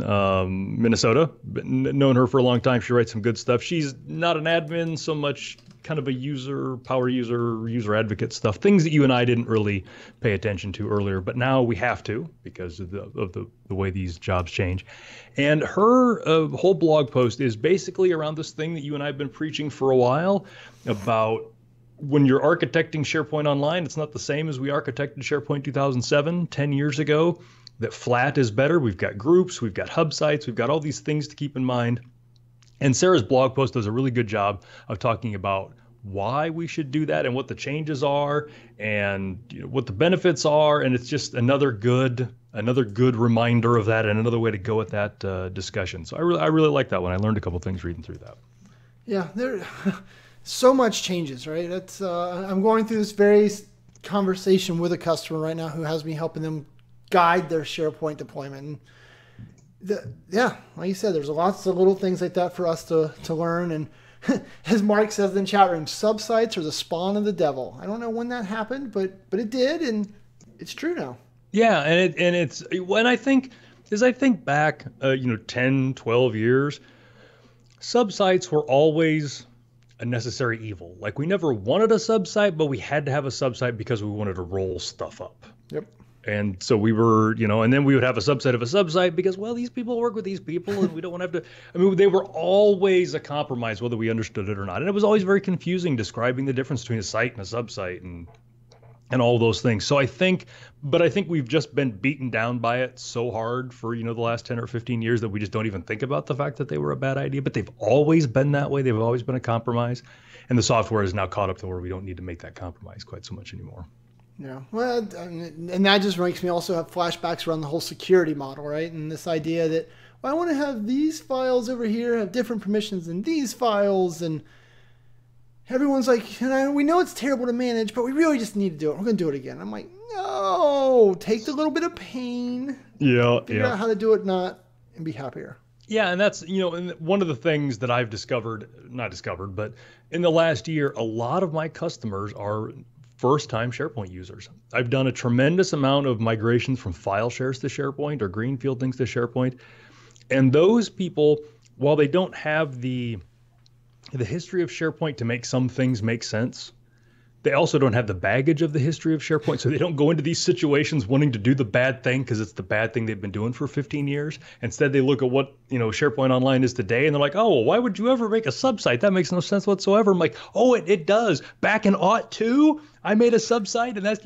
Minnesota. Known her for a long time. She writes some good stuff. She's not an admin so much kind of a power user advocate stuff, things that you and I didn't really pay attention to earlier, but now we have to because of the way these jobs change. And her whole blog post is basically around this thing that you and I have been preaching for a while about when you're architecting SharePoint Online, it's not the same as we architected SharePoint 2007, 10 years ago, that flat is better. We've got groups, we've got hub sites, we've got all these things to keep in mind. And Sarah's blog post does a really good job of talking about why we should do that and what the changes are and what the benefits are. And it's just another good reminder of that and another way to go with that discussion. So I really like that one. I learned a couple things reading through that. Yeah, there so much changes, right? It's I'm going through this very conversation with a customer right now who has me helping them guide their SharePoint deployment. And yeah, like you said, there's lots of little things like that for us to learn. And as Mark says in the chat room, subsites are the spawn of the devil. I don't know when that happened, but it did, and it's true now. Yeah, and it's when I think back, 10, 12 years, subsites were always a necessary evil. Like we never wanted a subsite, but we had to have a subsite because we wanted to roll stuff up. Yep. And so we were, and then we would have a subset of a subsite because, well, these people work with these people and we don't want to have to, they were always a compromise, whether we understood it or not. And it was always very confusing describing the difference between a site and a subsite and all those things. So I think we've just been beaten down by it so hard for, the last 10 or 15 years that we just don't even think about the fact that they were a bad idea, but they've always been that way. They've always been a compromise. And the software is now caught up to where we don't need to make that compromise quite so much anymore. Yeah, well, and that just makes me also have flashbacks around the whole security model, right? And this idea that, well, I want to have these files over here have different permissions than these files, and everyone's like, we know it's terrible to manage, but we really just need to do it. We're going to do it again. I'm like, no, take the little bit of pain, figure out how to do it, and be happier. Yeah, and that's, and one of the things that I've but in the last year, a lot of my customers are first-time SharePoint users. I've done a tremendous amount of migrations from file shares to SharePoint or greenfield things to SharePoint. And those people, while they don't have the history of SharePoint to make some things make sense, they also don't have the baggage of the history of SharePoint. So they don't go into these situations wanting to do the bad thing because it's the bad thing they've been doing for 15 years. Instead, they look at what, SharePoint Online is today and they're like, oh, well, why would you ever make a subsite? That makes no sense whatsoever. I'm like, oh, it does. Back in '02, I made a subsite, and that's,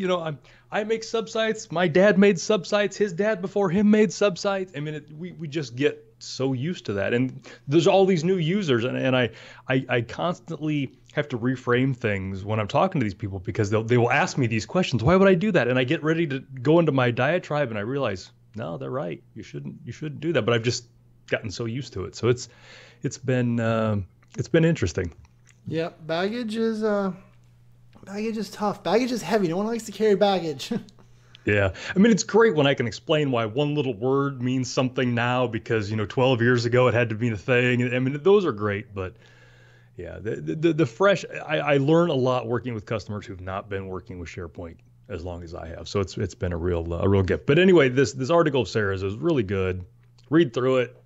I make subsites. My dad made subsites. His dad before him made subsites. We just get so used to that. And there's all these new users, and I constantly have to reframe things when I'm talking to these people because they will ask me these questions. Why would I do that? And I get ready to go into my diatribe, and I realize, no, they're right. You shouldn't do that. But I've just gotten so used to it. So it's been interesting. Yeah, baggage is tough. Baggage is heavy. No one likes to carry baggage. Yeah. It's great when I can explain why one little word means something now because, 12 years ago it had to mean a thing. Those are great, but yeah, the fresh, I learn a lot working with customers who've not been working with SharePoint as long as I have. So it's been a real gift. But anyway, this article of Sarah's is really good. Read through it.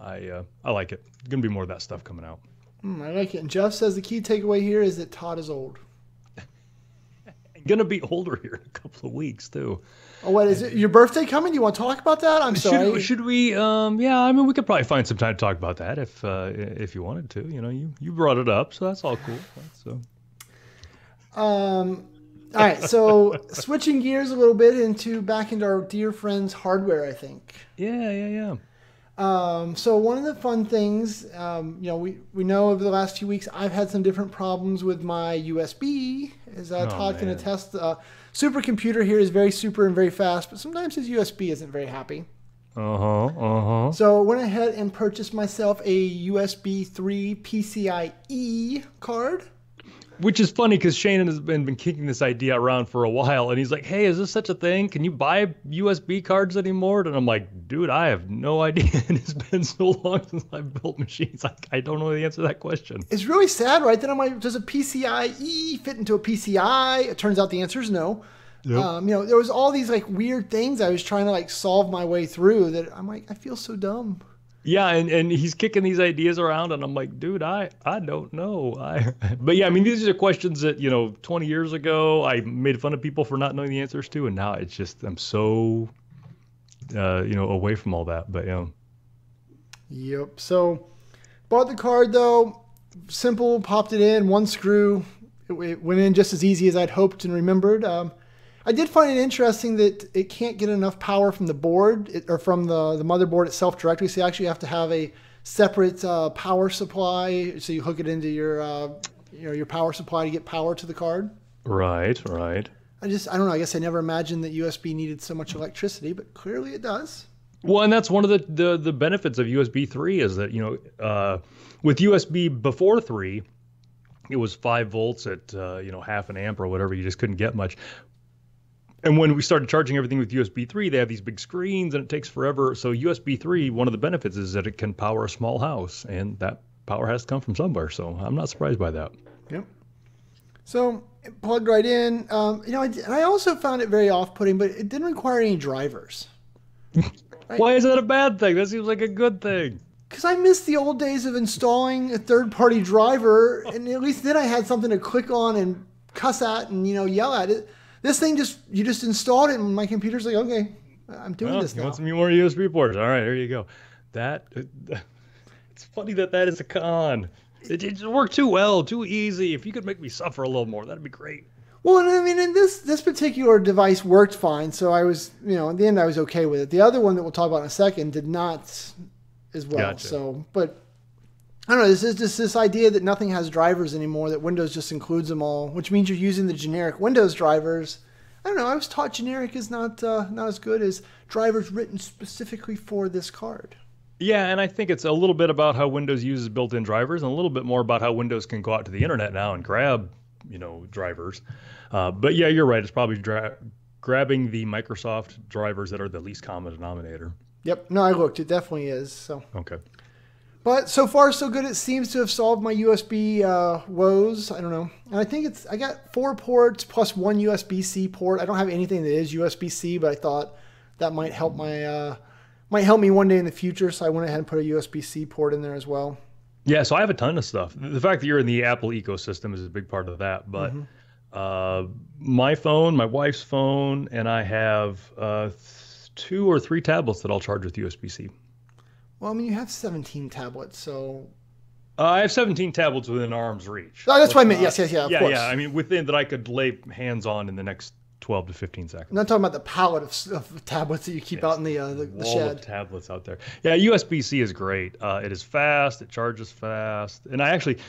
I like it. There's going to be more of that stuff coming out. I like it. And Jeff says the key takeaway here is that Todd is old. Going to be older here in a couple of weeks too. Oh, what is it? Your birthday coming? Do you want to talk about that? I'm sorry. Should we? Yeah, we could probably find some time to talk about that if you wanted to. You brought it up, so that's all cool. So. All right. So switching gears a little bit back into our dear friends hardware, I think. Yeah. So one of the fun things, we know over the last few weeks, I've had some different problems with my USB. As Todd can attest, supercomputer here is very super and very fast, but sometimes his USB isn't very happy. So I went ahead and purchased myself a USB 3 PCIe card. Which is funny because Shane has been kicking this idea around for a while, and he's like, hey, is this such a thing? Can you buy USB cards anymore? And I'm like, dude, I have no idea. And it's been so long since I've built machines. I don't know the answer to that question. It's really sad, right? Then I'm like, does a PCIe fit into a PCI? It turns out the answer is no. Yep. There was all these weird things I was trying to solve my way through that I'm like, I feel so dumb. Yeah, and he's kicking these ideas around, and I'm like, dude, I don't know. But yeah, I mean, these are questions that 20 years ago I made fun of people for not knowing the answers to, and now it's just I'm so away from all that. But Yep. So bought the card though. Simple, popped it in, one screw. It went in just as easy as I'd hoped and remembered. I did find it interesting that it can't get enough power from the board or from the motherboard itself directly. So you actually have to have a separate power supply. So you hook it into your power supply to get power to the card. right. I don't know. I guess I never imagined that USB needed so much electricity, but clearly it does. Well, and that's one of the benefits of USB 3 is that with USB before 3, it was 5 volts at half an amp or whatever. You just couldn't get much. And when we started charging everything with USB 3, they have these big screens and it takes forever. So USB 3, one of the benefits is that it can power a small house, and that power has to come from somewhere. So I'm not surprised by that. Yep. So it plugged right in. I also found it very off-putting, but it didn't require any drivers. Why is that a bad thing? That seems like a good thing. Because I miss the old days of installing a third-party driver, and at least then I had something to click on and cuss at and yell at it. This thing you just installed it, and my computer's like, okay, I'm doing this now. You want some more USB ports? All right, here you go. It's funny that is a con. It just worked too well, too easy. If you could make me suffer a little more, that'd be great. Well, and I mean, and this particular device worked fine, so I was, in the end, I was okay with it. The other one that we'll talk about in a second did not as well. Gotcha. So, but I don't know. This is just this idea that nothing has drivers anymore, that Windows just includes them all, which means you're using the generic Windows drivers. I don't know. I was taught generic is not as good as drivers written specifically for this card. Yeah, and I think it's a little bit about how Windows uses built-in drivers, and a little bit more about how Windows can go out to the internet now and grab, drivers. But yeah, you're right. It's probably grabbing the Microsoft drivers that are the least common denominator. Yep. No, I looked. It definitely is. So. Okay. But so far, so good. It seems to have solved my USB woes. I don't know. And I think I got 4 ports plus 1 USB-C port. I don't have anything that is USB-C, but I thought that might help might help me one day in the future. So I went ahead and put a USB-C port in there as well. Yeah, so I have a ton of stuff. The fact that you're in the Apple ecosystem is a big part of that. But my phone, my wife's phone, and I have 2 or 3 tablets that I'll charge with USB-C. Well, I mean, you have 17 tablets, so... I have 17 tablets within arm's reach. Oh, that's what I meant. Yes, of course. Yeah, I mean, within that I could lay hands on in the next 12 to 15 seconds. I'm not talking about the pallet of tablets that you keep out in the wall shed. Of tablets out there. Yeah, USB-C is great. It is fast. It charges fast. And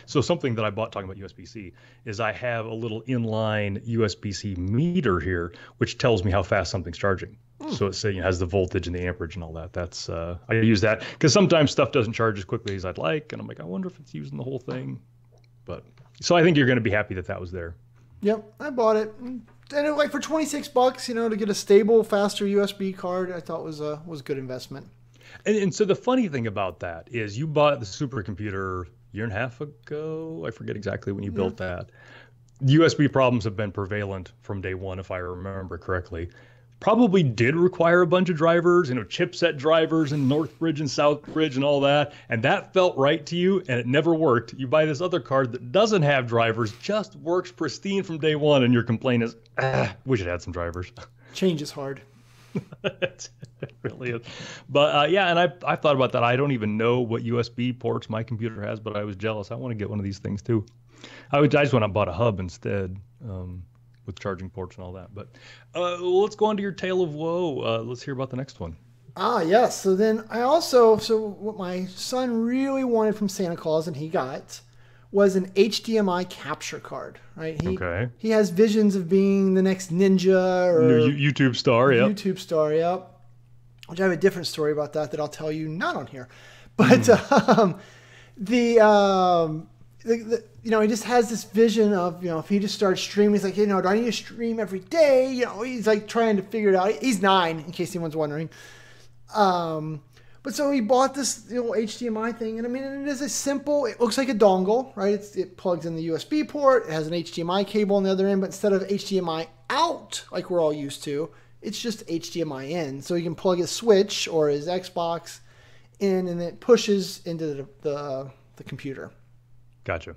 so something that I bought talking about USB-C is I have a little inline USB-C meter here, which tells me how fast something's charging. So it has the voltage and the amperage and all that. That's I use that because sometimes stuff doesn't charge as quickly as I'd like, and I'm like, I wonder if it's using the whole thing. But so I think you're going to be happy that was there. Yep, I bought it, and for $26, to get a stable, faster USB card, I thought was a good investment. And so the funny thing about that is you bought the supercomputer a year and a half ago. I forget exactly when you built that. USB problems have been prevalent from day one, if I remember correctly. Probably did require a bunch of drivers, chipset drivers and Northbridge and Southbridge and all that. And that felt right to you, and it never worked. You buy this other card that doesn't have drivers, just works pristine from day one, and your complaint is, wish it had some drivers. Change is hard. It really is. But and I thought about that. I don't even know what USB ports my computer has, but I was jealous. I want to get one of these things too. I just went and bought a hub instead. With charging ports and all that. But let's go on to your tale of woe. Let's hear about the next one. Yes. So then what my son really wanted from Santa Claus and he got was an HDMI capture card, right? He has visions of being the next ninja or YouTube star, yep. YouTube star, yep. Which I have a different story about that I'll tell you not on here. But he just has this vision of, if he just starts streaming, he's like, do I need to stream every day? He's like trying to figure it out. He's 9, in case anyone's wondering. But so he bought this HDMI thing, and I mean, it is it looks like a dongle, right? It plugs in the USB port. It has an HDMI cable on the other end, but instead of HDMI out, like we're all used to, it's just HDMI in. So he can plug his Switch or his Xbox in, and it pushes into the computer. Gotcha.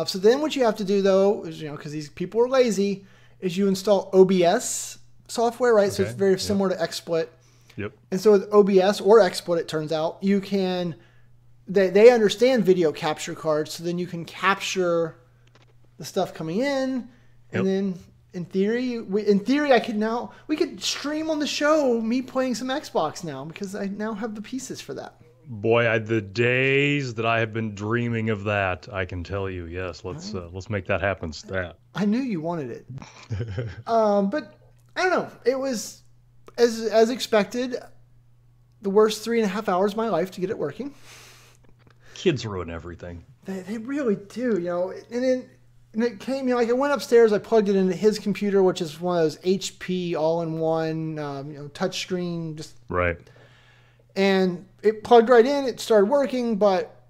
So then what you have to do, though, is, because these people are lazy, is you install OBS software, right? So Okay. it's very similar to XSplit. Yep. And so with OBS or XSplit, it turns out, you can, they understand video capture cards, so then you can capture the stuff coming in, and then in theory, we could stream on the show me playing some Xbox now, because I now have the pieces for that. Boy, the days that I have been dreaming of that, I can tell you. Yes, let's make that happen. Stat. I knew you wanted it. But I don't know. It was, as expected, the worst 3.5 hours of my life to get it working. Kids ruin everything. They really do, And it came, I went upstairs, I plugged it into his computer, which is one of those HP all-in-one, touchscreen, just Right. and it plugged right in. It started working, but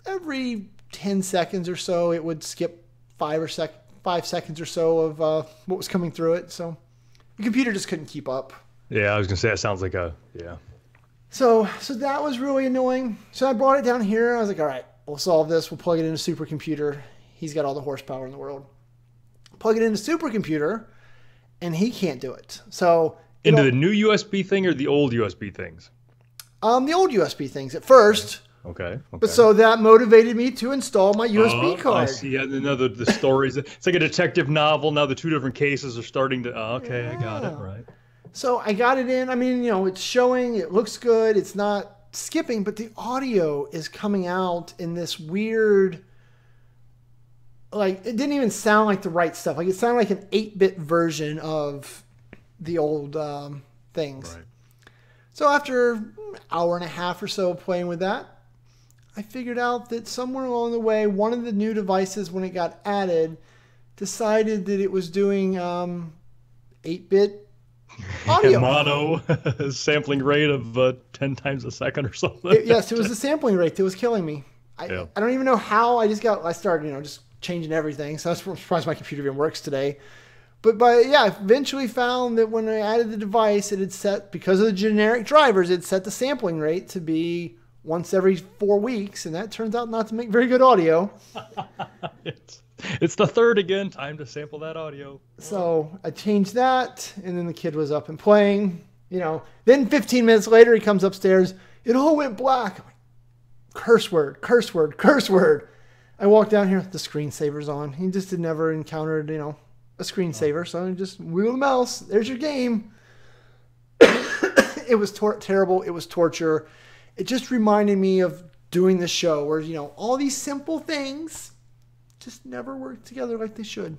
every 10 seconds or so, it would skip 5 seconds or so of what was coming through it. So the computer just couldn't keep up. Yeah, I was gonna say it sounds like So that was really annoying. So I brought it down here. I was like, all right, we'll solve this. We'll plug it into a supercomputer. He's got all the horsepower in the world. Plug it into supercomputer, and he can't do it. So into the new USB thing or the old USB things. The old USB things at first. Okay. But so that motivated me to install my USB card. I see. Yeah, the stories. It's like a detective novel. Now the two different cases are starting to. Okay, I got it. Right. So I got it in. I mean, it's showing. It looks good. It's not skipping, but the audio is coming out in this weird. Like, it didn't even sound like the right stuff. Like, it sounded like an 8-bit version of the old things. Right. So after an hour and a half or so playing with that, I figured out that somewhere along the way, one of the new devices, when it got added, decided that it was doing 8-bit audio. Mono sampling rate of 10 times a second or something. Yes, it was the sampling rate that was killing me. I don't even know how. I started, just changing everything. So I was surprised my computer even works today. But I eventually found that when I added the device, it had set, because of the generic drivers, it set the sampling rate to be once every 4 weeks, and that turns out not to make very good audio. It's the third again. Time to sample that audio. So I changed that, and then the kid was up and playing. Then 15 minutes later, he comes upstairs. It all went black. I'm like, curse word, curse word, curse word. I walked down here, the screensaver's on. He just had never encountered, a screensaver, so I just wheel the mouse. There's your game. It was terrible. It was torture. It just reminded me of doing the show where, all these simple things just never work together like they should.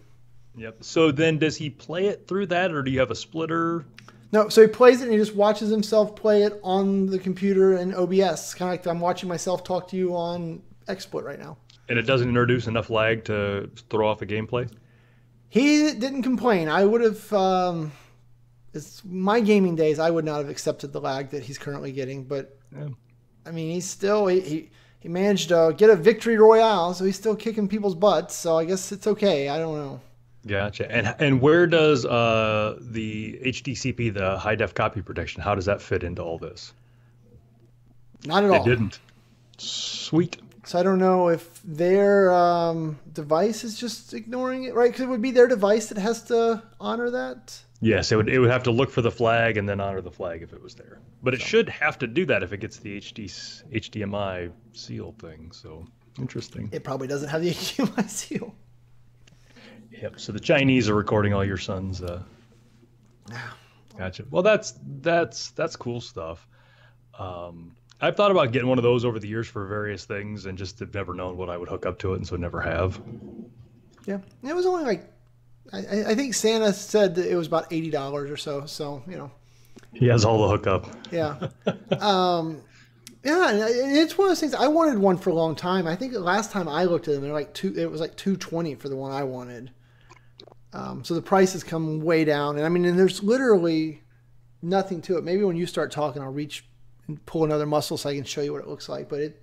Yep. So then does he play it through that, or do you have a splitter? No, so he plays it and he just watches himself play it on the computer in OBS. Kind of like I'm watching myself talk to you on XSplit right now. And it doesn't introduce enough lag to throw off a gameplay? He didn't complain. I would have, it's my gaming days, I would not have accepted the lag that he's currently getting. But, I mean, he's still, he managed to get a victory royale, so he's still kicking people's butts. So I guess it's okay. I don't know. Gotcha. And where does the HDCP, the high def copy protection, how does that fit into all this? Not at all. It didn't. Sweet. So I don't know if their device is just ignoring it, right? Because it would be their device that has to honor that. Yes, it would have to look for the flag and then honor the flag if it was there. But it should have to do that if it gets the HDMI seal thing. So interesting. It probably doesn't have the HDMI seal. Yep. So the Chinese are recording all your sons. Gotcha. Well, that's cool stuff. I've thought about getting one of those over the years for various things, and just have never known what I would hook up to it, and so never have. Yeah, it was only like, I think Santa said that it was about $80 or so. So he has all the hookup. Yeah. Yeah, and it's one of those things. I wanted one for a long time. I think the last time I looked at them, it was like $220 for the one I wanted. So the price has come way down, and I mean, and there's literally nothing to it. Maybe when you start talking, I'll reach and pull another muscle so I can show you what it looks like. But it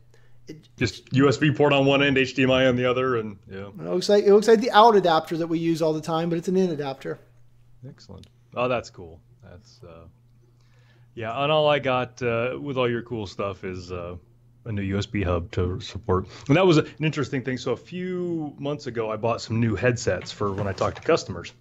just USB port on one end, HDMI on the other, and yeah. It looks like the out adapter that we use all the time, but it's an in adapter. Excellent. Oh, that's cool. Yeah, and all I got with all your cool stuff is a new USB hub to support. And that was an interesting thing. So a few months ago, I bought some new headsets for when I talk to customers.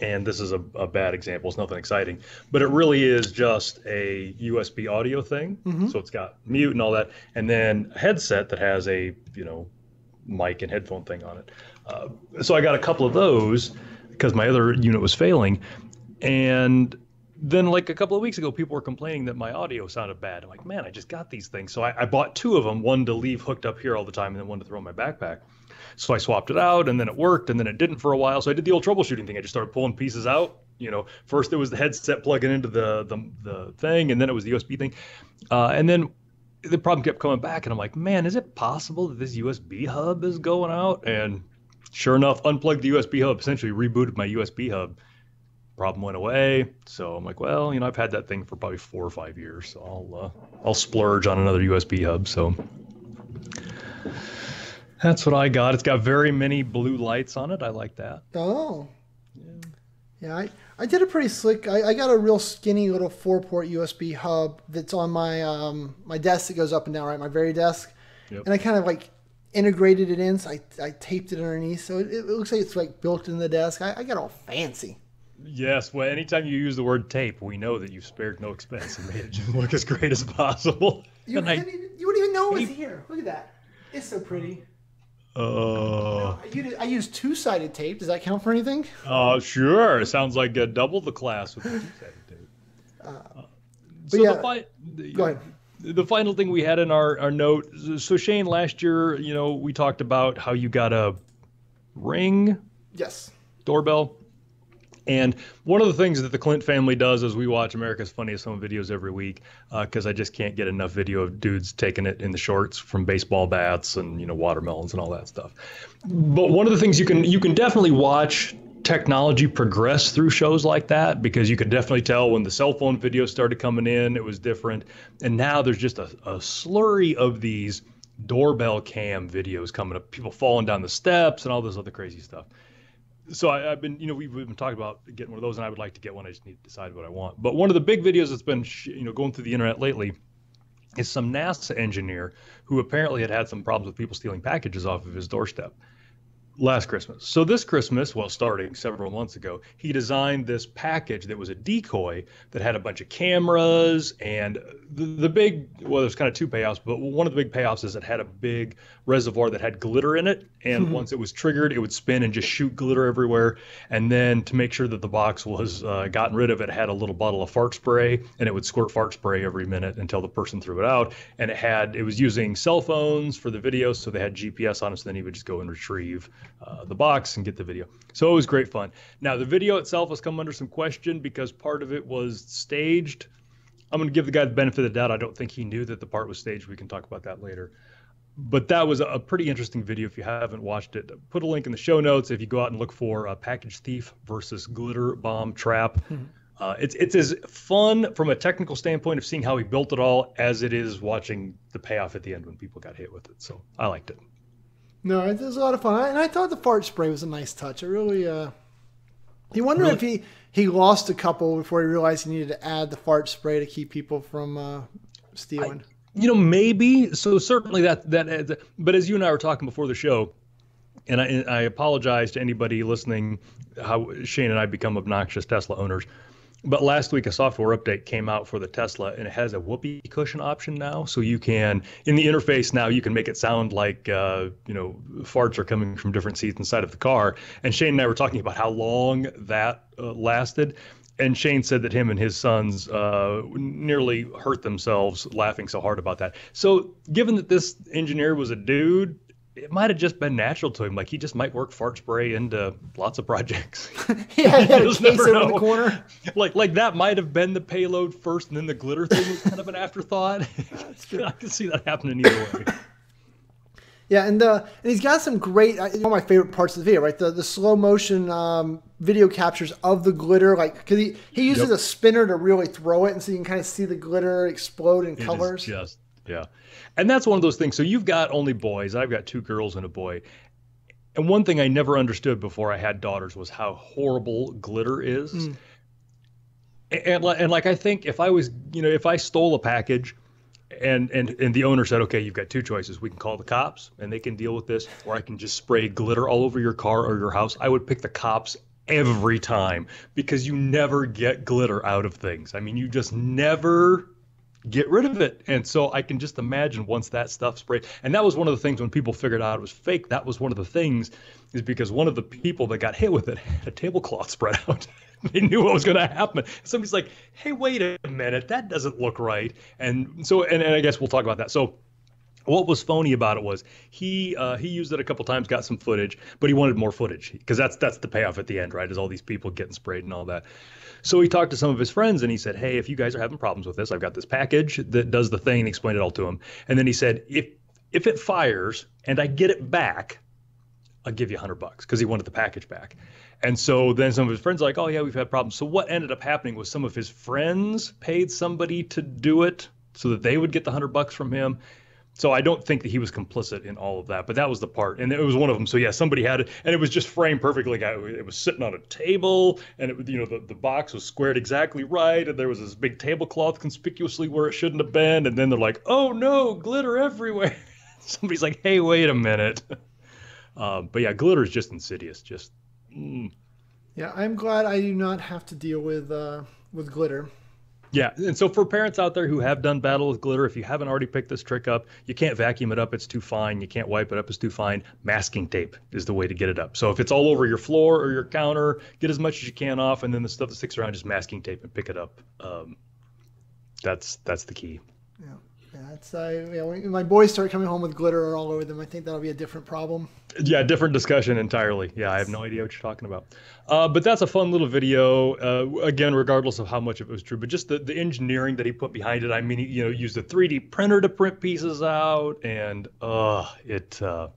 And this is a bad example. It's nothing exciting, but it really is just a USB audio thing. So it's got mute and all that, and then a headset that has a mic and headphone thing on it. So I got a couple of those because my other unit was failing, and then like a couple of weeks ago, people were complaining that my audio sounded bad. I'm like, man, I just got these things. So I bought two of them, one to leave hooked up here all the time, and then one to throw in my backpack. So I swapped it out, and then it worked, and then it didn't for a while. So I did the old troubleshooting thing. I just started pulling pieces out. First it was the headset plugging into the thing, and then it was the USB thing. And then the problem kept coming back, and I'm like, man, is it possible that this USB hub is going out? And sure enough, unplugged the USB hub, essentially rebooted my USB hub. Problem went away. So I'm like, well, I've had that thing for probably 4 or 5 years, so I'll splurge on another USB hub. So that's what I got. It's got very many blue lights on it. I like that. Oh. Yeah, I did a pretty slick. I got a real skinny little 4-port USB hub that's on my my desk that goes up and down, right? My very desk. Yep. And I kind of like integrated it in, so I taped it underneath. So it looks like it's like built in the desk. I got all fancy. Yes, well, anytime you use the word tape, we know that you've spared no expense and made it just look as great as possible. You wouldn't even know it was here. Look at that. It's so pretty. I used 2-sided tape. Does that count for anything? Sure. Sounds like double the class with the 2-sided tape. Go ahead. The final thing we had in our note. So Shane, last year, we talked about how you got a Ring doorbell. And one of the things that the Clint family does is we watch America's Funniest Home Videos every week because I just can't get enough video of dudes taking it in the shorts from baseball bats and watermelons and all that stuff. But one of the things you can definitely watch technology progress through shows like that, because you could definitely tell when the cell phone videos started coming in, it was different. And now there's just a slurry of these doorbell cam videos coming up, people falling down the steps and all this other crazy stuff. So I've been, we've been talking about getting one of those, and I would like to get one. I just need to decide what I want. But one of the big videos that's been, going through the internet lately is some NASA engineer who apparently had some problems with people stealing packages off of his doorstep last Christmas. So this Christmas, well, starting several months ago, he designed this package that was a decoy that had a bunch of cameras, and the big, well, there's kind of two payoffs, but one of the big payoffs is it had a big reservoir that had glitter in it, and once it was triggered, it would spin and just shoot glitter everywhere. And then to make sure that the box was gotten rid of, it had a little bottle of fart spray, and it would squirt fart spray every minute until the person threw it out. And it was using cell phones for the video, so they had GPS on it, so then he would just go and retrieve the box and get the video. So it was great fun. Now the video itself has come under some question because part of it was staged. I'm going to give the guy the benefit of the doubt. I don't think he knew that the part was staged. We can talk about that later. But that was a pretty interesting video. If you haven't watched it, put a link in the show notes. If you go out and look for Package Thief versus Glitter Bomb Trap, it's as fun from a technical standpoint of seeing how he built it all as it is watching the payoff at the end when people got hit with it. So I liked it. No, it was a lot of fun. And I thought the fart spray was a nice touch. I really, you wonder if he lost a couple before he realized he needed to add the fart spray to keep people from stealing. Maybe. So certainly that but as you and I were talking before the show, and I apologize to anybody listening how Shane and I become obnoxious Tesla owners. But last week, a software update came out for the Tesla, and it has a whoopee cushion option now. So you can, in the interface now, you can make it sound like, farts are coming from different seats inside of the car. And Shane and I were talking about how long that lasted. And Shane said that him and his sons nearly hurt themselves laughing so hard about that. So given that this engineer was a dude, it might have just been natural to him. Like he just might work fart spray into lots of projects. Yeah, he had a case over in the corner. Like that might have been the payload first, and then the glitter thing was kind of an afterthought. I can see that happening either way. Yeah, and he's got some great, one of my favorite parts of the video, right? The slow motion video captures of the glitter, like because he uses a spinner to really throw it, and so you can kind of see the glitter explode in colors. Yeah. And that's one of those things. So you've got only boys. I've got 2 girls and a boy. And one thing I never understood before I had daughters was how horrible glitter is. And like I think if I was, if I stole a package and the owner said, okay, you've got two choices. We can call the cops and they can deal with this, or I can just spray glitter all over your car or your house. I would pick the cops every time because you never get glitter out of things. I mean, you just never get rid of it. And so I can just imagine once that stuff sprayed. And that was one of the things when people figured out it was fake. That was one of the things is because one of the people that got hit with it had a tablecloth spread out. They knew what was going to happen. Somebody's like, hey, wait a minute, that doesn't look right. And so, and I guess we'll talk about that. So what was phony about it was he used it a couple times, got some footage, but he wanted more footage because that's the payoff at the end, right? Is all these people getting sprayed and all that. So he talked to some of his friends and he said, hey, if you guys are having problems with this, I've got this package that does the thing, and explained it all to him. And then he said, if it fires and I get it back, I'll give you $100 because he wanted the package back. And so then some of his friends are like, oh yeah, we've had problems. So what ended up happening was some of his friends paid somebody to do it so that they would get the $100 from him. So I don't think that he was complicit in all of that, but that was the part, and it was one of them. So yeah, somebody had it, and it was just framed perfectly. It was sitting on a table, and it, the box was squared exactly right, and there was this big tablecloth conspicuously where it shouldn't have been. And then they're like, "Oh no, glitter everywhere!" Somebody's like, "Hey, wait a minute." But yeah, glitter is just insidious. Just. Yeah, I'm glad I do not have to deal with glitter. Yeah, and so for parents out there who have done battle with glitter, if you haven't already picked this trick up, you can't vacuum it up, it's too fine. You can't wipe it up, it's too fine. Masking tape is the way to get it up. So if it's all over your floor or your counter, get as much as you can off, and then the stuff that sticks around, just masking tape and pick it up. That's the key. Yeah. Yeah, when my boys start coming home with glitter all over them, I think that'll be a different problem. Yeah, different discussion entirely. Yeah, I have no idea what you're talking about. But that's a fun little video. Again, regardless of how much of it was true, but just the engineering that he put behind it. I mean, he used a 3D printer to print pieces out, and it was a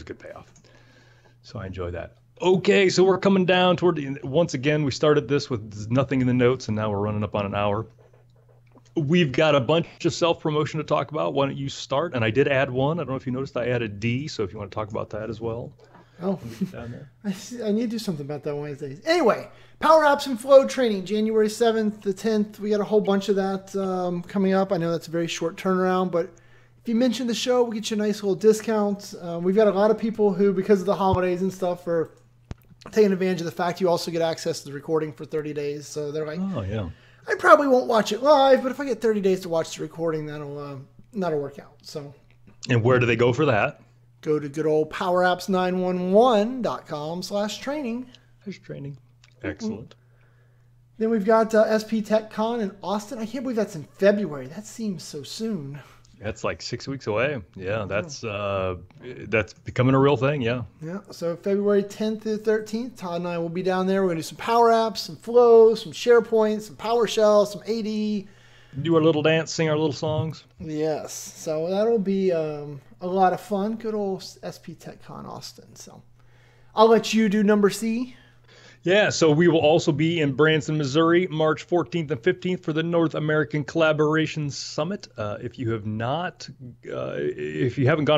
good payoff. So I enjoy that. Okay, so we're coming down toward once again, we started this with nothing in the notes, and now we're running up on an hour. We've got a bunch of self-promotion to talk about. Why don't you start? And I did add one. I don't know if you noticed I added D, so if you want to talk about that as well. Oh, I need to do something about that Wednesdays. Anyway, Power Apps and Flow training, January 7th to 10th. We got a whole bunch of that coming up. I know that's a very short turnaround, but if you mention the show, we'll get you a nice little discount. We've got a lot of people who, because of the holidays and stuff, are taking advantage of the fact you also get access to the recording for 30 days. So they're like, oh, yeah. I probably won't watch it live, but if I get 30 days to watch the recording, that'll work out. So, and where do they go for that? Go to good old powerapps911.com/training. There's training. Excellent. Then we've got SP TechCon in Austin. I can't believe that's in February. That seems so soon. That's like 6 weeks away. Yeah, that's becoming a real thing. Yeah. Yeah. So February 10th to 13th, Todd and I will be down there. We're gonna do some Power Apps, some Flow, some SharePoint, some PowerShell, some AD. Do our little dance, sing our little songs. Yes. So that'll be a lot of fun. Good old SP TechCon Austin. So I'll let you do number C. Yeah, so we will also be in Branson, Missouri, March 14th and 15th for the North American Collaboration Summit. If you haven't gone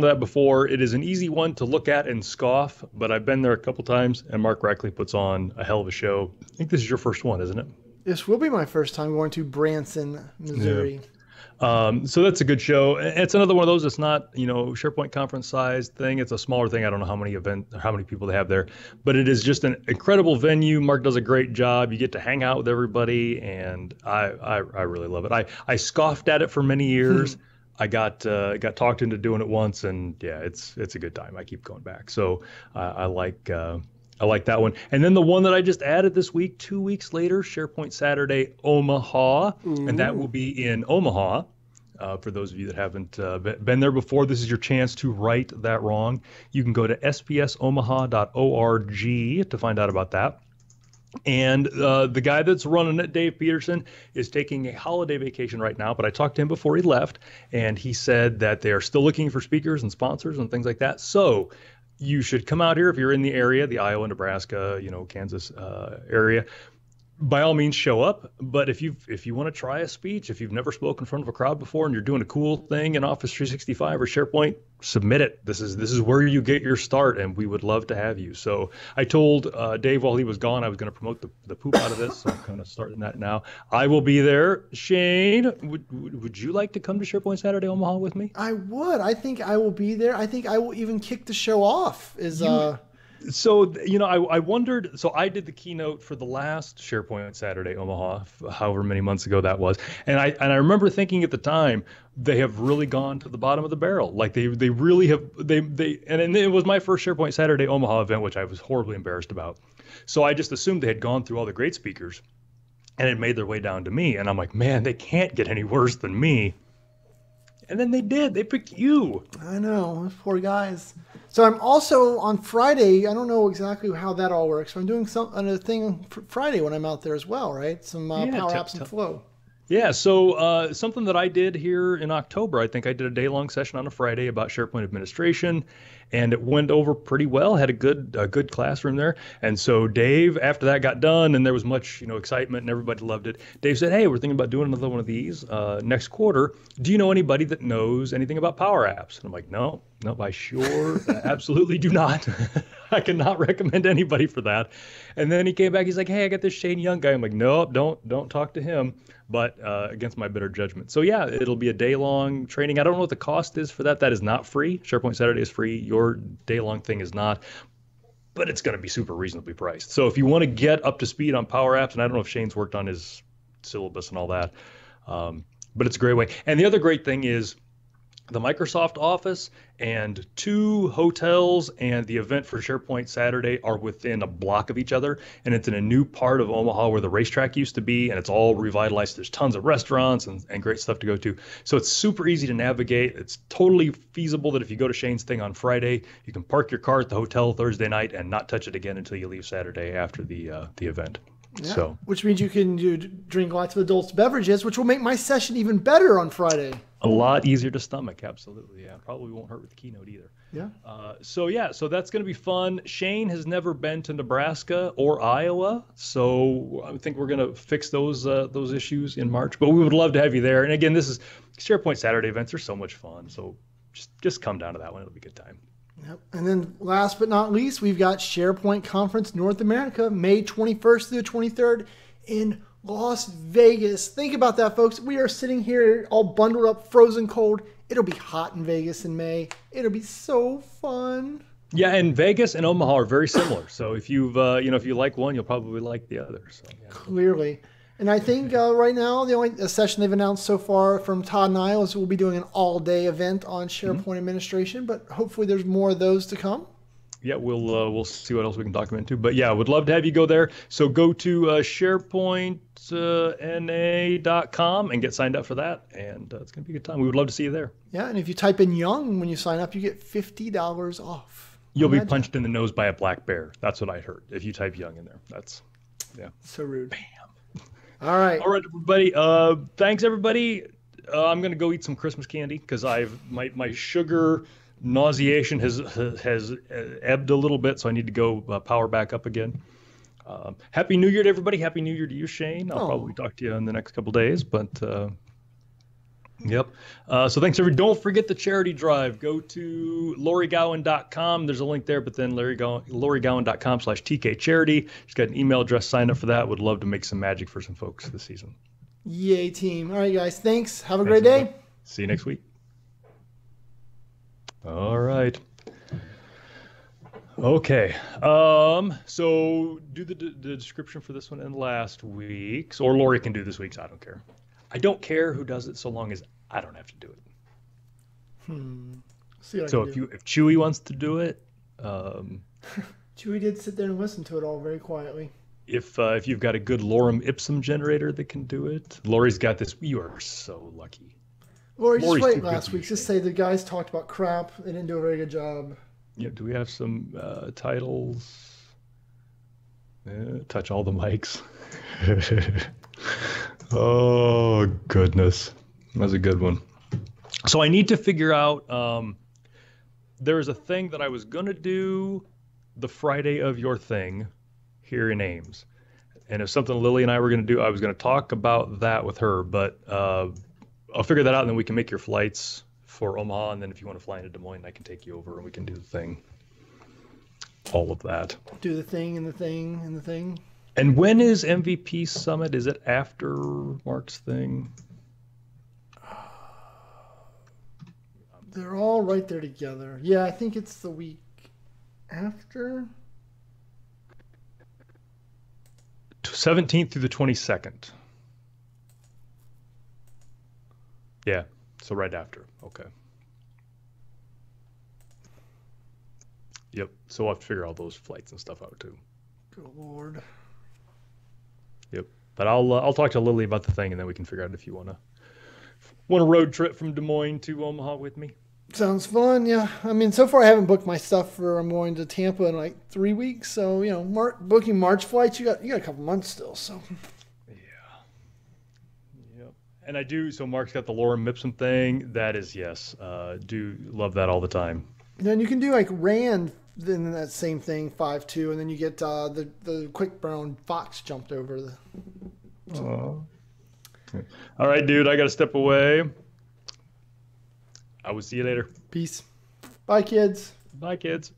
to that before, it is an easy one to look at and scoff, but I've been there a couple times, and Mark Rackley puts on a hell of a show. I think this is your first one, isn't it? This will be my first time going to Branson, Missouri. Yeah. So that's a good show. It's another one of those. It's not, SharePoint conference size thing. It's a smaller thing. I don't know how many people they have there, but it is just an incredible venue. Mark does a great job. You get to hang out with everybody, and I really love it. I scoffed at it for many years. I got talked into doing it once, and yeah, it's a good time. I keep going back. So I like that one. And then the one that I just added this week, 2 weeks later, SharePoint Saturday, Omaha. Ooh. And that will be in Omaha. For those of you that haven't been there before, this is your chance to right that wrong. You can go to spsomaha.org to find out about that. And the guy that's running it, Dave Peterson, is taking a holiday vacation right now, but I talked to him before he left, and he said that they are still looking for speakers and sponsors and things like that. So you should come out here if you're in the area, the Iowa, Nebraska, Kansas area. by all means show up. But if you want to try a speech, if you've never spoken in front of a crowd before and you're doing a cool thing in Office 365 or SharePoint, submit it. This is where you get your start, and we would love to have you. So I told Dave while he was gone I was going to promote the poop out of this, so I'm kind of starting that now. I will be there. Shane, would you like to come to SharePoint Saturday Omaha with me? I would. I think I will be there. I think I will even kick the show off. So, I wondered, so I did the keynote for the last SharePoint Saturday Omaha, however many months ago that was. And I remember thinking at the time, they have really gone to the bottom of the barrel. Like they really have, and it was my first SharePoint Saturday Omaha event, which I was horribly embarrassed about. So I just assumed they had gone through all the great speakers and had made their way down to me. And I'm like, man, they can't get any worse than me. And then they did. They picked you. I know, those poor guys. So I'm also on Friday. I don't know exactly how that all works. But I'm doing another thing for Friday when I'm out there as well, right? Some Power Apps and Flow. Yeah, so something that I did here in October, I think I did a day-long session on a Friday about SharePoint administration, and it went over pretty well. Had a good classroom there. And so Dave, after that got done, and there was much excitement, and everybody loved it. Dave said, "Hey, we're thinking about doing another one of these next quarter. Do you know anybody that knows anything about Power Apps?" And I'm like, "No, I sure absolutely do not. I cannot recommend anybody for that." And then he came back. He's like, "Hey, I got this Shane Young guy." I'm like, "Nope, don't talk to him." But against my better judgment. So yeah, it'll be a day-long training. I don't know what the cost is for that. That is not free. SharePoint Saturday is free. Your day-long thing is not. But it's going to be super reasonably priced. So if you want to get up to speed on Power Apps, and I don't know if Shane's worked on his syllabus and all that, but it's a great way. And the other great thing is the Microsoft Office and 2 hotels and the event for SharePoint Saturday are within a block of each other, and it's in a new part of Omaha where the racetrack used to be, and it's all revitalized. There's tons of restaurants and great stuff to go to. So it's super easy to navigate. It's totally feasible that if you go to Shane's thing on Friday, you can park your car at the hotel Thursday night and not touch it again until you leave Saturday after the event. Yeah, so, which means you can drink lots of adult beverages, which will make my session even better on Friday. A lot easier to stomach, absolutely. Yeah, probably won't hurt with the keynote either. Yeah. So that's going to be fun. Shane has never been to Nebraska or Iowa, so I think we're going to fix those issues in March. But we would love to have you there. And again, this is SharePoint Saturday events are so much fun. So just come down to that one; it'll be a good time. Yep. And then last but not least, we've got SharePoint Conference North America, May 21st through the 23rd in Las Vegas. Think about that, folks. We are sitting here all bundled up, frozen cold. It'll be hot in Vegas in May. It'll be so fun. Yeah, and Vegas and Omaha are very similar. So if if you like one, you'll probably like the other. So yeah. Clearly. And I think right now, the only session they've announced so far from Todd and I is we'll be doing an all-day event on SharePoint administration, but hopefully there's more of those to come. Yeah, we'll see what else we can document too. But yeah, would love to have you go there. So go to SharePointNA.com and get signed up for that, and it's going to be a good time. We would love to see you there. Yeah, and if you type in Young when you sign up, you get $50 off. You'll be punched in the nose by a black bear. That's what I heard. If you type Young in there, yeah. So rude. Bam. All right, everybody. Thanks, everybody. I'm gonna go eat some Christmas candy because my sugar nauseation has ebbed a little bit, so I need to go power back up again. Happy New Year to everybody. Happy New Year to you, Shane. I'll probably talk to you in the next couple days, but yep. So thanks, everybody. Don't forget the charity drive. Go to LoriGowan.com. There's a link there, but then LoriGowan.com/TKCharity. Just got an email address. Sign up for that. Would love to make some magic for some folks this season. Yay, team. All right, guys. Thanks. Have a great day. Everybody. See you next week. All right. Okay. So do the description for this one and last week's, or Lori can do this week's. I don't care. I don't care who does it so long as I don't have to do it. So if Chewy wants to do it, Chewy did sit there and listen to it all very quietly. If you've got a good lorem ipsum generator that can do it, Lori's got this. You are so lucky. Lori, just wait last week. Just say the guys talked about crap. They didn't do a very good job. Yeah. Do we have some titles? Touch all the mics. Oh, goodness. That was a good one. So I need to figure out, there's a thing that I was going to do the Friday of your thing here in Ames. And if something Lily and I were going to do, I was going to talk about that with her, but I'll figure that out, and then we can make your flights for Omaha, and then if you want to fly into Des Moines, I can take you over, and we can do the thing. All of that. Do the thing and the thing and the thing. And when is MVP Summit? Is it after Mark's thing? They're all right there together. Yeah, I think it's the week after. 17th through the 22nd. Yeah, so right after. Okay. Yep. So we'll have to figure all those flights and stuff out too. Good Lord. Yep. But I'll talk to Lily about the thing, and then we can figure out if you want a road trip from Des Moines to Omaha with me. Sounds fun, yeah. I mean, so far I haven't booked my stuff for I'm going to Tampa in like 3 weeks. So, you know, booking March flights, you got a couple months still. So, yeah. Yep. And I do. So Mark's got the Lorem Ipsum thing. That is yes. Do love that all the time. and then you can do like Rand, then that same thing 5-2, and then you get the quick brown fox jumped over the. All right, dude. I got to step away. I will see you later. Peace. Bye, kids. Bye, kids.